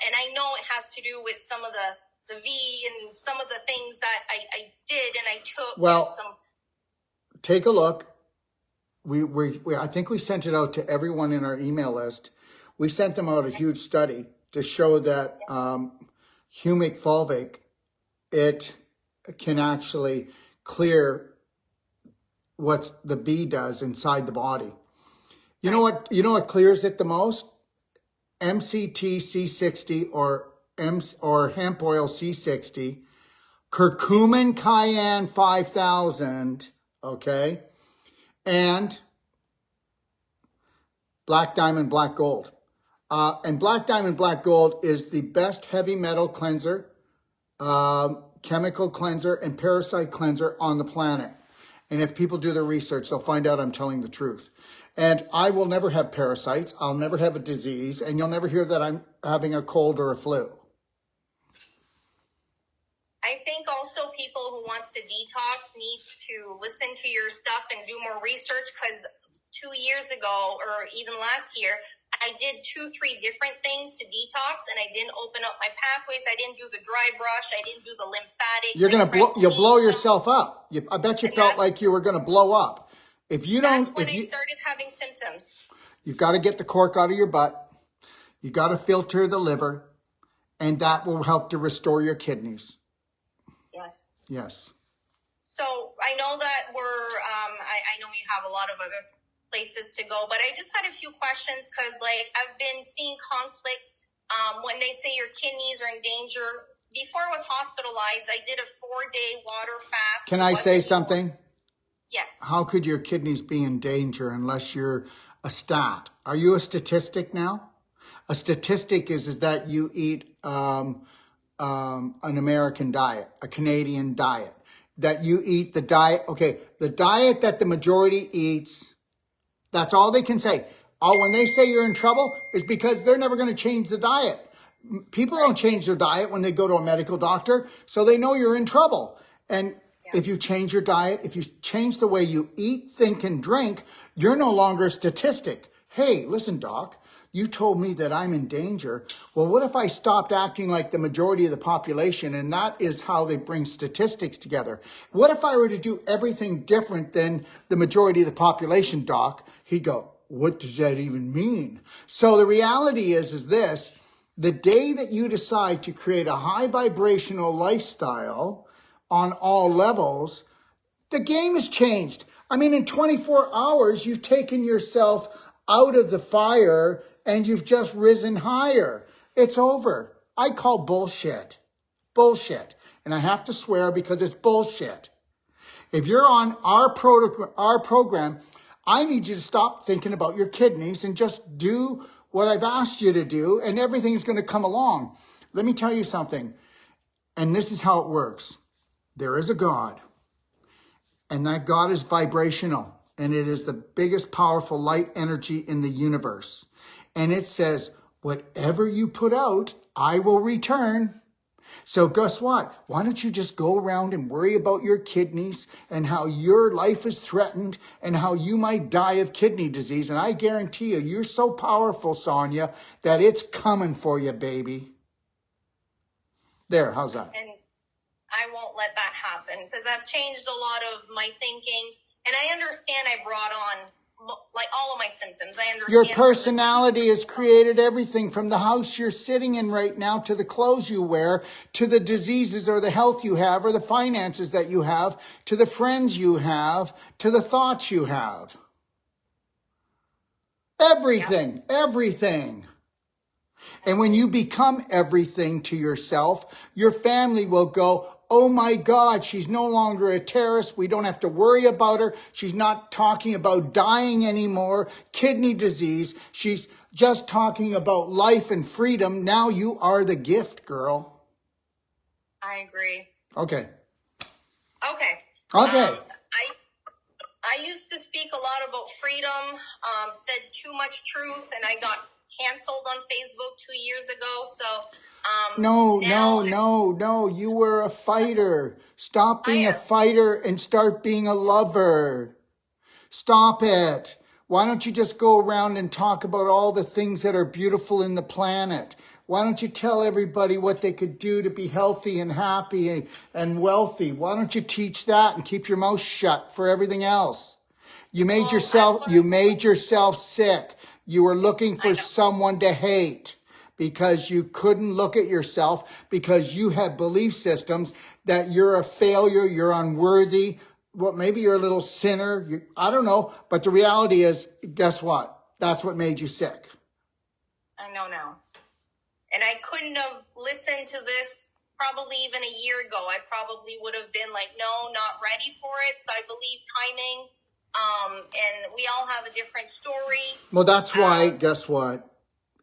And I know it has to do with some of the V and some of the things that I did and I took. Well, take a look. I think we sent it out to everyone in our email list. We sent them out a huge study to show that humic fulvic, it can actually clear what the bee does inside the body. You know what clears it the most? MCT C60 or hemp oil C60, curcumin cayenne 5000, okay? And black diamond, black gold. And black diamond, black gold is the best heavy metal cleanser, chemical cleanser, and parasite cleanser on the planet. And if people do their research, they'll find out I'm telling the truth. And I will never have parasites. I'll never have a disease. And you'll never hear that I'm having a cold or a flu. I think also people who wants to detox needs to listen to your stuff and do more research, because 2 years ago or even last year, I did 2-3 different things to detox, and I didn't open up my pathways. I didn't do the dry brush. I didn't do the lymphatic. You'll blow yourself up. I bet you felt like you were going to blow up. If you don't, that's when I started having symptoms. You've got to get the cork out of your butt. You got to filter the liver, and that will help to restore your kidneys. Yes. Yes. So I know that I know you have a lot of other places to go, but I just had a few questions because, like, I've been seeing conflict when they say your kidneys are in danger. before I was hospitalized, I did a 4-day water fast. Can I say something? Yes. How could your kidneys be in danger unless you're a stat? Are you a statistic now? A statistic is that you eat an American diet, a Canadian diet, that you eat the diet. Okay, the diet that the majority eats, that's all they can say. Oh, when they say you're in trouble is because they're never going to change the diet. People don't change their diet when they go to a medical doctor, so they know you're in trouble. And if you change your diet, if you change the way you eat, think, and drink, you're no longer a statistic. Hey, listen, doc, you told me that I'm in danger. Well, what if I stopped acting like the majority of the population? And that is how they bring statistics together. What if I were to do everything different than the majority of the population, doc? He'd go, what does that even mean? So the reality is this, the day that you decide to create a high vibrational lifestyle on all levels, the game has changed. I mean, in 24 hours, you've taken yourself out of the fire and you've just risen higher. It's over. I call bullshit. Bullshit. And I have to swear because it's bullshit. If you're on our program, I need you to stop thinking about your kidneys and just do what I've asked you to do, and everything's going to come along. Let me tell you something, and this is how it works. There is a God, and that God is vibrational, and it is the biggest powerful light energy in the universe. And it says, whatever you put out, I will return. So guess what? Why don't you just go around and worry about your kidneys and how your life is threatened and how you might die of kidney disease. And I guarantee you, you're so powerful, Sonia, that it's coming for you, baby. There, how's that? And I won't let that happen because I've changed a lot of my thinking. And I understand I brought on like all of my symptoms. I understand. Your personality has created everything from the house you're sitting in right now to the clothes you wear, to the diseases or the health you have or the finances that you have, to the friends you have, to the thoughts you have. Everything, everything. And when you become everything to yourself, your family will go, oh my God, she's no longer a terrorist. We don't have to worry about her. She's not talking about dying anymore, kidney disease. She's just talking about life and freedom. Now you are the gift, girl. I agree. Okay. Okay. I used to speak a lot about freedom, said too much truth, and I got canceled on Facebook 2 years ago. So No. You were a fighter. Stop being a fighter and start being a lover. Stop it. Why don't you just go around and talk about all the things that are beautiful in the planet? Why don't you tell everybody what they could do to be healthy and happy and wealthy? Why don't you teach that and keep your mouth shut for everything else? You made yourself sick. You were looking for someone to hate because you couldn't look at yourself because you had belief systems that you're a failure, you're unworthy. Well, maybe you're a little sinner. I don't know. But the reality is, guess what? That's what made you sick. I know now. And I couldn't have listened to this probably even a year ago. I probably would have been like, no, not ready for it. So I believe timing. And we all have a different story. Well, that's why, guess what?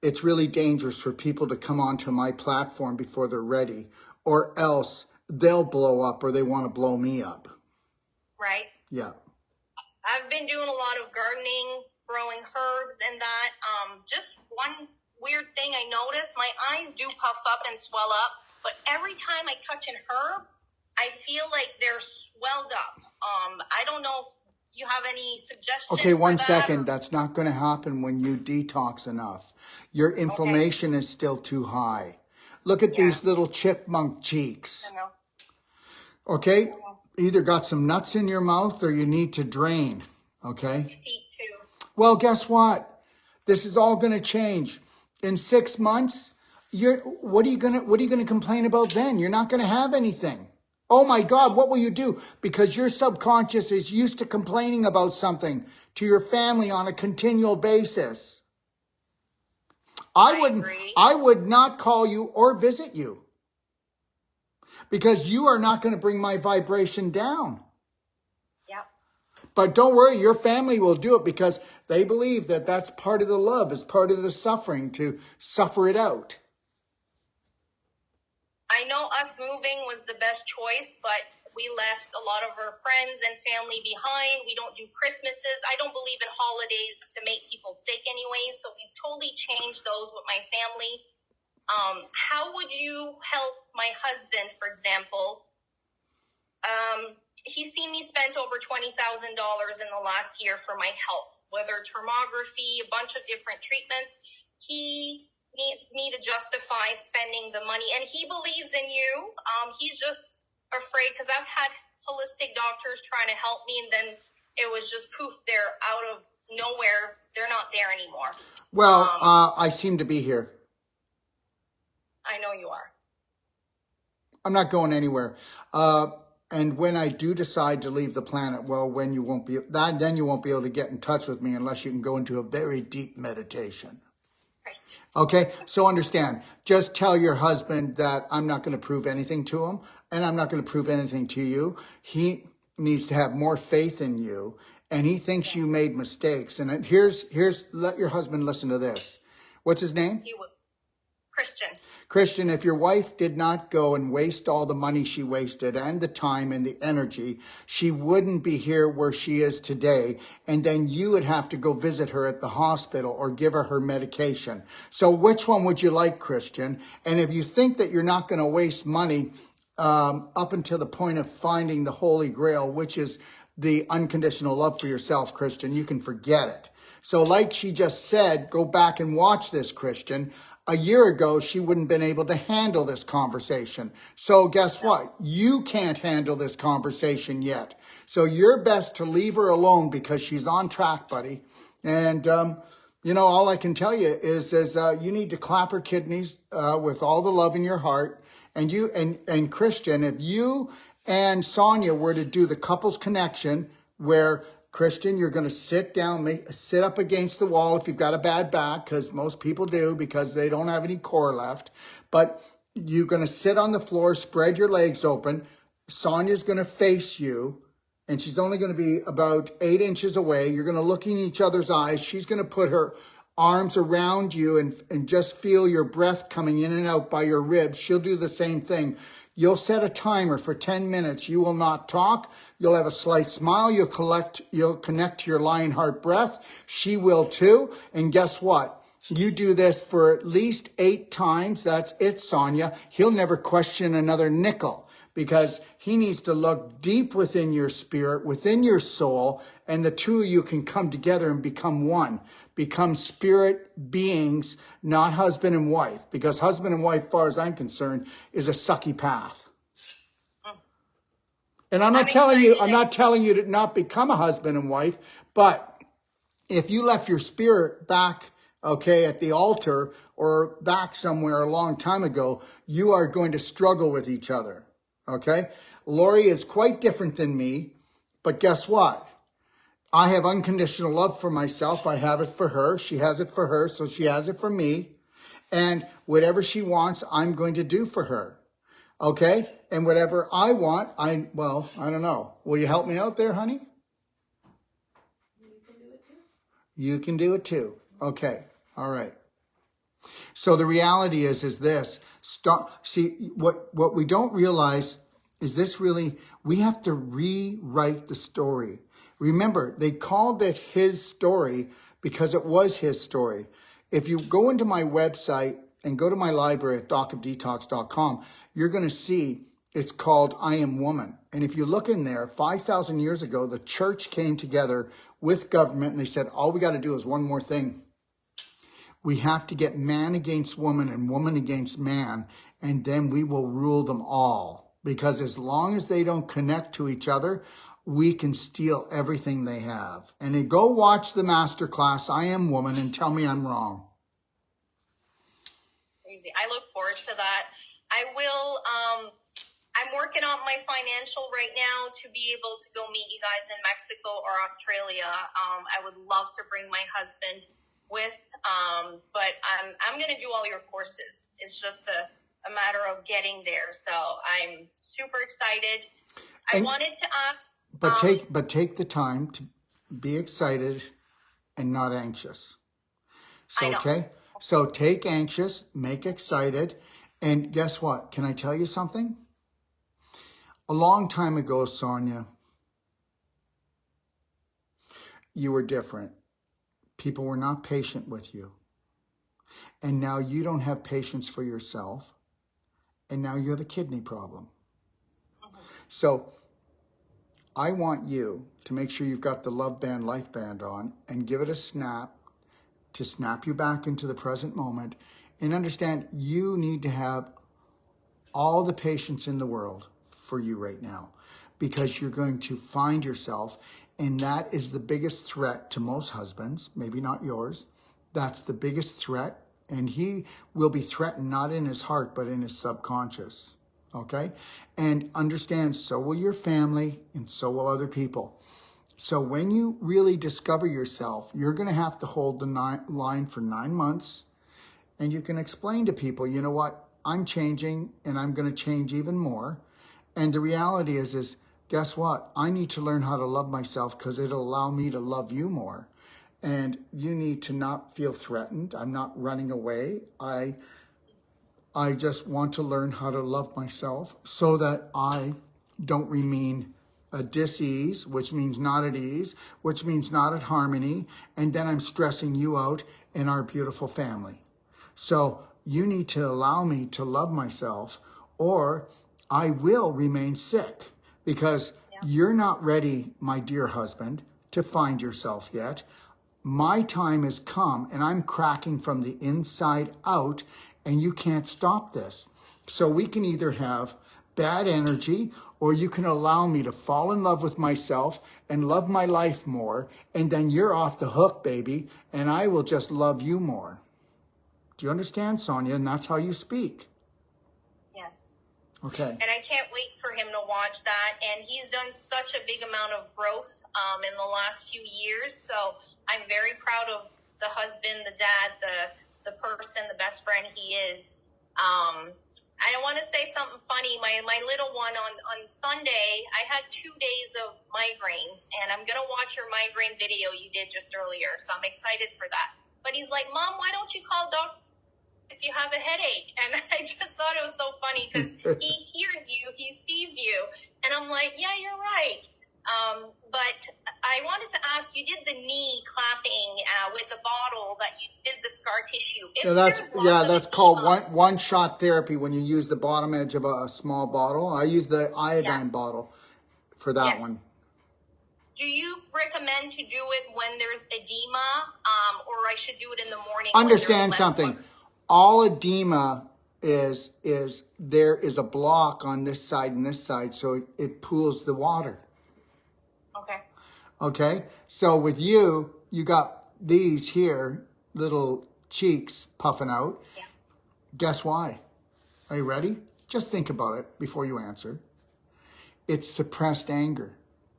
It's really dangerous for people to come onto my platform before they're ready, or else they'll blow up or they want to blow me up. Right? Yeah. I've been doing a lot of gardening, growing herbs and that. Just one weird thing I noticed, my eyes do puff up and swell up, but every time I touch an herb, I feel like they're swelled up. I don't know if you have any suggestions? Okay, 1 second. That's not going to happen when you detox enough. Your inflammation is still too high. Look at these little chipmunk cheeks. I know. Okay? Either got some nuts in your mouth or you need to drain. Okay? Feet too. Well, guess what? This is all going to change. In 6 months, what are you going to complain about then? You're not going to have anything. Oh my God, what will you do? Because your subconscious is used to complaining about something to your family on a continual basis. I would not call you or visit you. because you are not going to bring my vibration down. Yeah. But don't worry, your family will do it because they believe that that's part of the love, it's part of the suffering, to suffer it out. I know us moving was the best choice, but we left a lot of our friends and family behind. We don't do Christmases. I don't believe in holidays to make people sick anyways, so we've totally changed those with my family. How would you help my husband, for example? He's seen me spent over $20,000 in the last year for my health, whether thermography, a bunch of different treatments. He needs me to justify spending the money, and he believes in you. He's just afraid because I've had holistic doctors trying to help me, and then it was just poof, they're out of nowhere. They're not there anymore. Well, I seem to be here. I know you are. I'm not going anywhere. And when I do decide to leave the planet, well, then you won't be able to get in touch with me unless you can go into a very deep meditation. Right. Okay, so understand, just tell your husband that I'm not going to prove anything to him, and I'm not going to prove anything to you. He needs to have more faith in you, and he thinks you made mistakes. And here's let your husband listen to this. What's his name? He was Christian. Christian, if your wife did not go and waste all the money she wasted and the time and the energy, she wouldn't be here where she is today. And then you would have to go visit her at the hospital or give her medication. So which one would you like, Christian? And if you think that you're not going to waste money up until the point of finding the Holy Grail, which is the unconditional love for yourself, Christian, you can forget it. So like she just said, go back and watch this, Christian. A year ago, she wouldn't have been able to handle this conversation. So guess what? You can't handle this conversation yet. So you're best to leave her alone because she's on track, buddy. And, all I can tell you is you need to clap her kidneys with all the love in your heart. And you and Christian, if you and Sonia were to do the couples connection where Christian, you're going to sit down, sit up against the wall if you've got a bad back, because most people do because they don't have any core left. But you're going to sit on the floor, spread your legs open. Sonia's going to face you, and she's only going to be about 8 inches away. You're going to look in each other's eyes. She's going to put her arms around you and just feel your breath coming in and out by your ribs. She'll do the same thing. You'll set a timer for 10 minutes. You will not talk. You'll have a slight smile. You'll connect to your lion heart breath. She will too. And guess what? You do this for at least 8 times. That's it, Sonia. He'll never question another nickel because he needs to look deep within your spirit, within your soul, and the two of you can come together and become one. Become spirit beings, not husband and wife, because husband and wife, as far as I'm concerned, is a sucky path. And I'm not telling you to not become a husband and wife, but if you left your spirit back, okay, at the altar or back somewhere a long time ago, you are going to struggle with each other, okay? Lori is quite different than me, but guess what? I have unconditional love for myself. I have it for her. She has it for her, so she has it for me. And whatever she wants, I'm going to do for her. Okay? And whatever I want, I don't know. Will you help me out there, honey? You can do it too. Okay. All right. So the reality is this. See, what we don't realize is this really, we have to rewrite the story. Remember, they called it his story because it was his story. If you go into my website and go to my library at docofdetox.com, you're going to see it's called I Am Woman. And if you look in there, 5,000 years ago, the church came together with government and they said, all we got to do is one more thing. We have to get man against woman and woman against man, and then we will rule them all. Because as long as they don't connect to each other, we can steal everything they have. And then go watch the masterclass, I Am Woman, and tell me I'm wrong. Crazy. I look forward to that. I will, I'm working on my financial right now to be able to go meet you guys in Mexico or Australia. I would love to bring my husband with, but I'm going to do all your courses. It's just a matter of getting there. So I'm super excited. I And- wanted to ask. But take the time to be excited and not anxious. So, I know. okay? So take anxious, make excited, and guess what? Can I tell you something? A long time ago, Sonia, you were different. People were not patient with you. And now you don't have patience for yourself. And now you have a kidney problem. So I want you to make sure you've got the Love Band Life Band on and give it a snap to snap you back into the present moment, and understand you need to have all the patience in the world for you right now, because you're going to find yourself, and that is the biggest threat to most husbands, maybe not yours. That's the biggest threat, and he will be threatened not in his heart, but in his subconscious, okay? And understand, so will your family, and so will other people. So when you really discover yourself, you're going to have to hold the line for 9 months, and you can explain to people, you know what, I'm changing, and I'm going to change even more. And the reality is guess what? I need to learn how to love myself, because it'll allow me to love you more. And you need to not feel threatened. I'm not running away. I just want to learn how to love myself so that I don't remain a dis-ease, which means not at ease, which means not at harmony, and then I'm stressing you out and our beautiful family. So you need to allow me to love myself, or I will remain sick, because you're not ready, my dear husband, to find yourself yet. My time has come, and I'm cracking from the inside out, and you can't stop this. So we can either have bad energy, or you can allow me to fall in love with myself and love my life more, and then you're off the hook, baby, and I will just love you more. Do you understand, Sonia? And that's how you speak. Yes. Okay. And I can't wait for him to watch that. And he's done such a big amount of growth in the last few years. So I'm very proud of the husband, the dad, the person, the best friend he is. I want to say something funny. My little one on Sunday, I had 2 days of migraines, and I'm going to watch your migraine video you did just earlier. So I'm excited for that. But he's like, Mom, why don't you call Doc if you have a headache? And I just thought it was so funny, because he hears you, he sees you. And I'm like, yeah, you're right. But I wanted to ask, you did the knee clapping with the bottle that you did the scar tissue. That's called one shot therapy, when you use the bottom edge of a small bottle. I use the iodine bottle for that one. Do you recommend to do it when there's edema, or I should do it in the morning? Understand something. All edema is there is a block on this side and this side, so it pools the water. Okay, so with you got these here, little cheeks puffing out. Yeah. Guess why? Are you ready? Just think about it before you answer. It's suppressed anger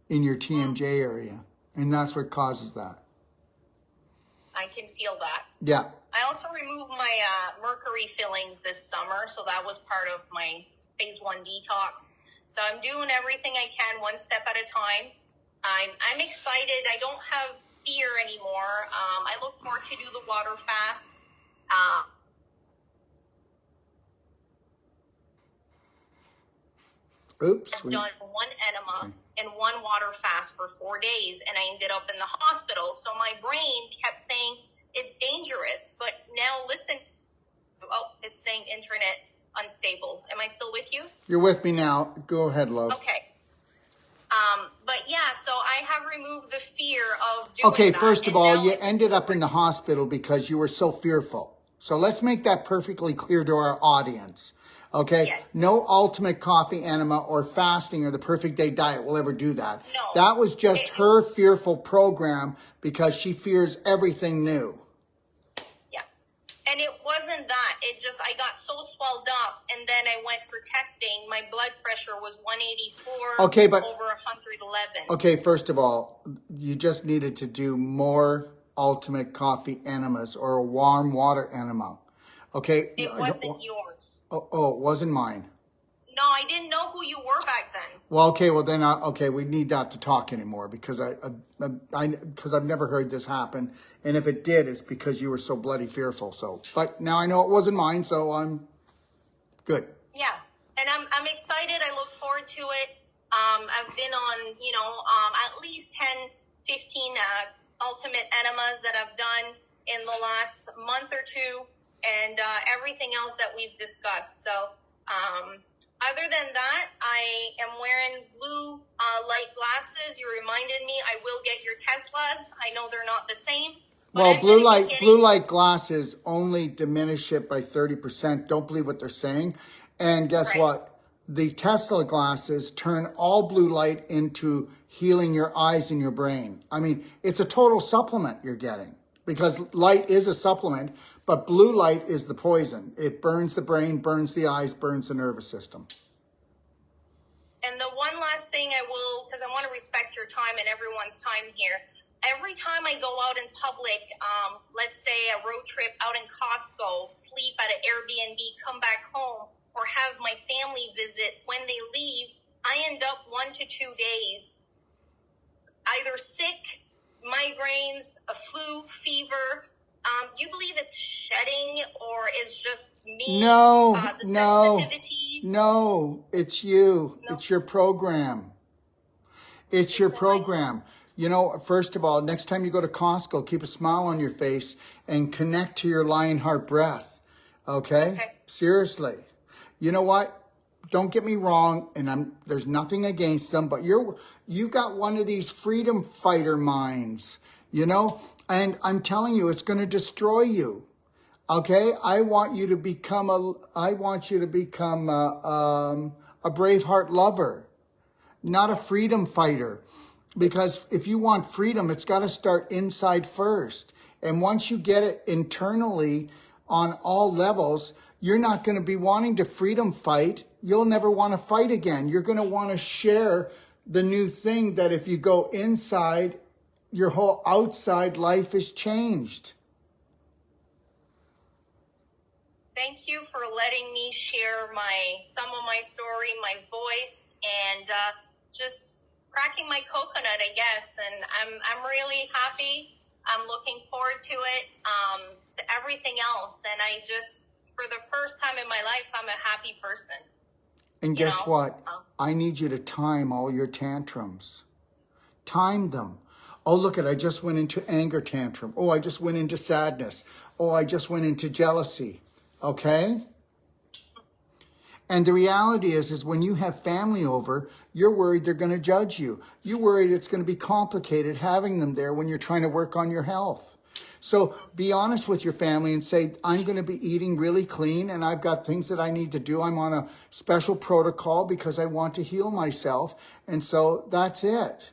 in your TMJ area, and that's what causes that. I can feel that. Yeah. I also removed my mercury fillings this summer, so that was part of my phase 1 detox. So I'm doing everything I can, one step at a time. I'm excited. I don't have fear anymore. I look forward to do the water fast. I've done one enema and one water fast for 4 days, and I ended up in the hospital. So my brain kept saying it's dangerous, but now listen. Oh, it's saying internet unstable. Am I still with you? You're with me now. Go ahead, love. Okay. But yeah, so I have removed the fear of doing Okay, that. first of all, you ended up in the hospital because you were so fearful. So let's make that perfectly clear to our audience. Okay? Yes. No ultimate coffee enema or fasting or the perfect day diet will ever do that. No. That was just her fearful program because she fears everything new. Yeah. And it wasn't that. I got so swelled up, and then I went for testing. My blood pressure was 184 over 111. Okay, first of all, you just needed to do more ultimate coffee enemas or a warm water enema. Okay. It wasn't yours. Oh, it wasn't mine. No, I didn't know who you were back then. Well, okay. Well, then, okay, we need not to talk anymore because because I've never heard this happen, and if it did, it's because you were so bloody fearful. So, but now I know it wasn't mine, so I'm good. Yeah, and I'm excited. I look forward to it. I've been on, at least 10, 15 ultimate enemas that I've done in the last month or two, and everything else that we've discussed. So, other than that, I am wearing blue light glasses. You reminded me I will get your Teslas. I know they're not the same. Well, blue light glasses only diminish it by 30%. Don't believe what they're saying. And guess what? The Tesla glasses turn all blue light into healing your eyes and your brain. I mean, it's a total supplement you're getting because light is a supplement, but blue light is the poison. It burns the brain, burns the eyes, burns the nervous system. And the one last thing I will, because I want to respect your time and everyone's time here. Every time I go out in public, let's say a road trip out in Costco, sleep at an Airbnb, come back home, or have my family visit, when they leave, I end up 1 to 2 days either sick, migraines, a flu, fever. Do you believe it's shedding or is just me? No, the sensitivities? No, it's you. No. It's your program. It's your program. You know, first of all, next time you go to Costco, keep a smile on your face and connect to your Lionheart breath. Okay? Seriously. You know what? Don't get me wrong, and there's nothing against them, but you got one of these freedom fighter minds, you know? And I'm telling you, it's going to destroy you. Okay? I want you to become a Braveheart lover, not a freedom fighter. Because if you want freedom, it's got to start inside first. And once you get it internally on all levels, you're not going to be wanting to freedom fight. You'll never want to fight again. You're going to want to share the new thing that if you go inside, your whole outside life is changed. Thank you for letting me share some of my story, my voice, and just cracking my coconut, I guess. And I'm really happy. I'm looking forward to it, to everything else. And I just, for the first time in my life, I'm a happy person. And guess what? I need you to time all your tantrums. Time them. Oh, look I just went into anger tantrum. Oh, I just went into sadness. Oh, I just went into jealousy. Okay? And the reality is when you have family over, you're worried they're going to judge you. You're worried it's going to be complicated having them there when you're trying to work on your health. So be honest with your family and say, I'm going to be eating really clean and I've got things that I need to do. I'm on a special protocol because I want to heal myself. And so that's it.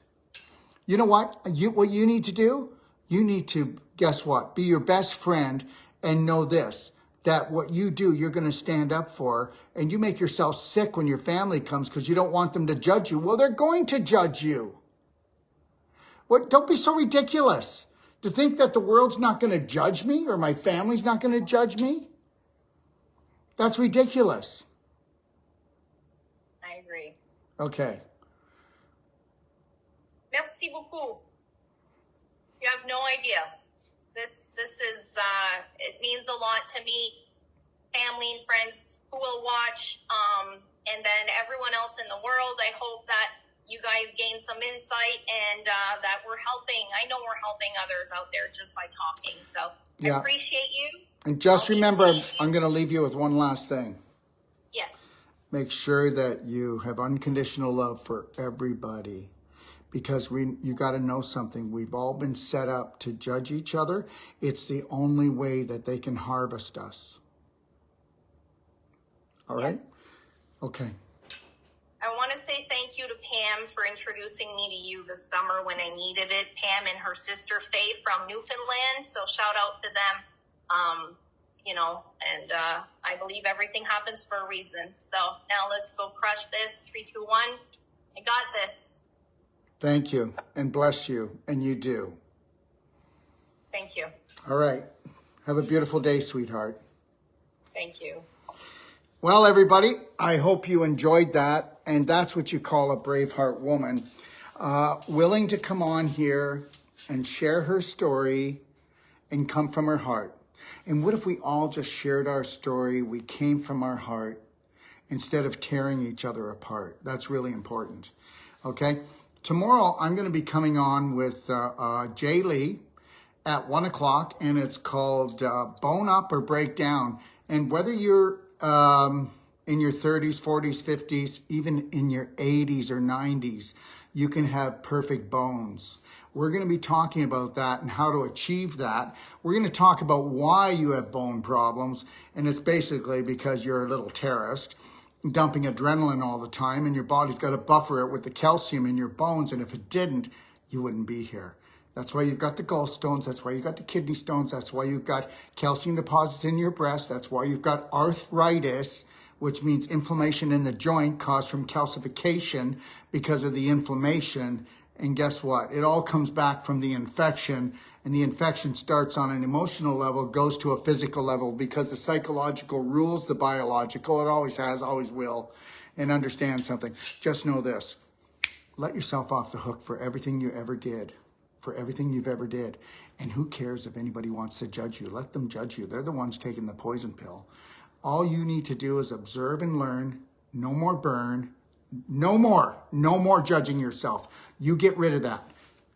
You know what? What you need to do? You need to, guess what? Be your best friend and know this, that what you do, you're going to stand up for, and you make yourself sick when your family comes because you don't want them to judge you. Well, they're going to judge you. What? Don't be so ridiculous. To think that the world's not going to judge me or my family's not going to judge me? That's ridiculous. I agree. Okay. Merci beaucoup. You have no idea. This is, it means a lot to me, family and friends who will watch, and then everyone else in the world. I hope that you guys gain some insight and that we're helping. I know we're helping others out there just by talking. So yeah. I appreciate you. And just remember, I'm going to leave you with one last thing. Yes. Make sure that you have unconditional love for everybody. Because you got to know something. We've all been set up to judge each other. It's the only way that they can harvest us. All right? Yes. Okay. I want to say thank you to Pam for introducing me to you this summer when I needed it. Pam and her sister Faye from Newfoundland. So shout out to them. And I believe everything happens for a reason. So now let's go crush this. 3, 2, 1. I got this. Thank you, and bless you, and you do. Thank you. All right. Have a beautiful day, sweetheart. Thank you. Well, everybody, I hope you enjoyed that. And that's what you call a Braveheart woman. Willing to come on here and share her story and come from her heart. And what if we all just shared our story? We came from our heart instead of tearing each other apart. That's really important. Okay. Tomorrow, I'm going to be coming on with Jay Lee at 1 o'clock, and it's called Bone Up or Break Down. And whether you're in your 30s, 40s, 50s, even in your 80s or 90s, you can have perfect bones. We're going to be talking about that and how to achieve that. We're going to talk about why you have bone problems, and it's basically because you're a little terrorist, dumping adrenaline all the time, and your body's got to buffer it with the calcium in your bones, and if it didn't, you wouldn't be here. That's why you've got the gallstones. That's why you've got the kidney stones. That's why you've got calcium deposits in your breast. That's why you've got arthritis, which means inflammation in the joint caused from calcification because of the inflammation. And guess what? It all comes back from the infection, and the infection starts on an emotional level, goes to a physical level because the psychological rules the biological. It always has, always will. And understand something. Just know this. Let yourself off the hook for everything you ever did. For everything you've ever did. And who cares if anybody wants to judge you? Let them judge you. They're the ones taking the poison pill. All you need to do is observe and learn. No more burn. No more judging yourself. You get rid of that.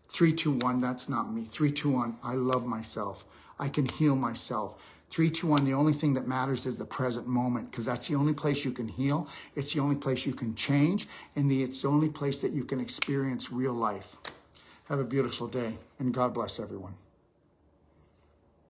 3, 2, 1, that's not me. 3, 2, 1, I love myself. I can heal myself. 3, 2, 1, the only thing that matters is the present moment, because that's the only place you can heal. It's the only place you can change. And it's the only place that you can experience real life. Have a beautiful day, and God bless everyone.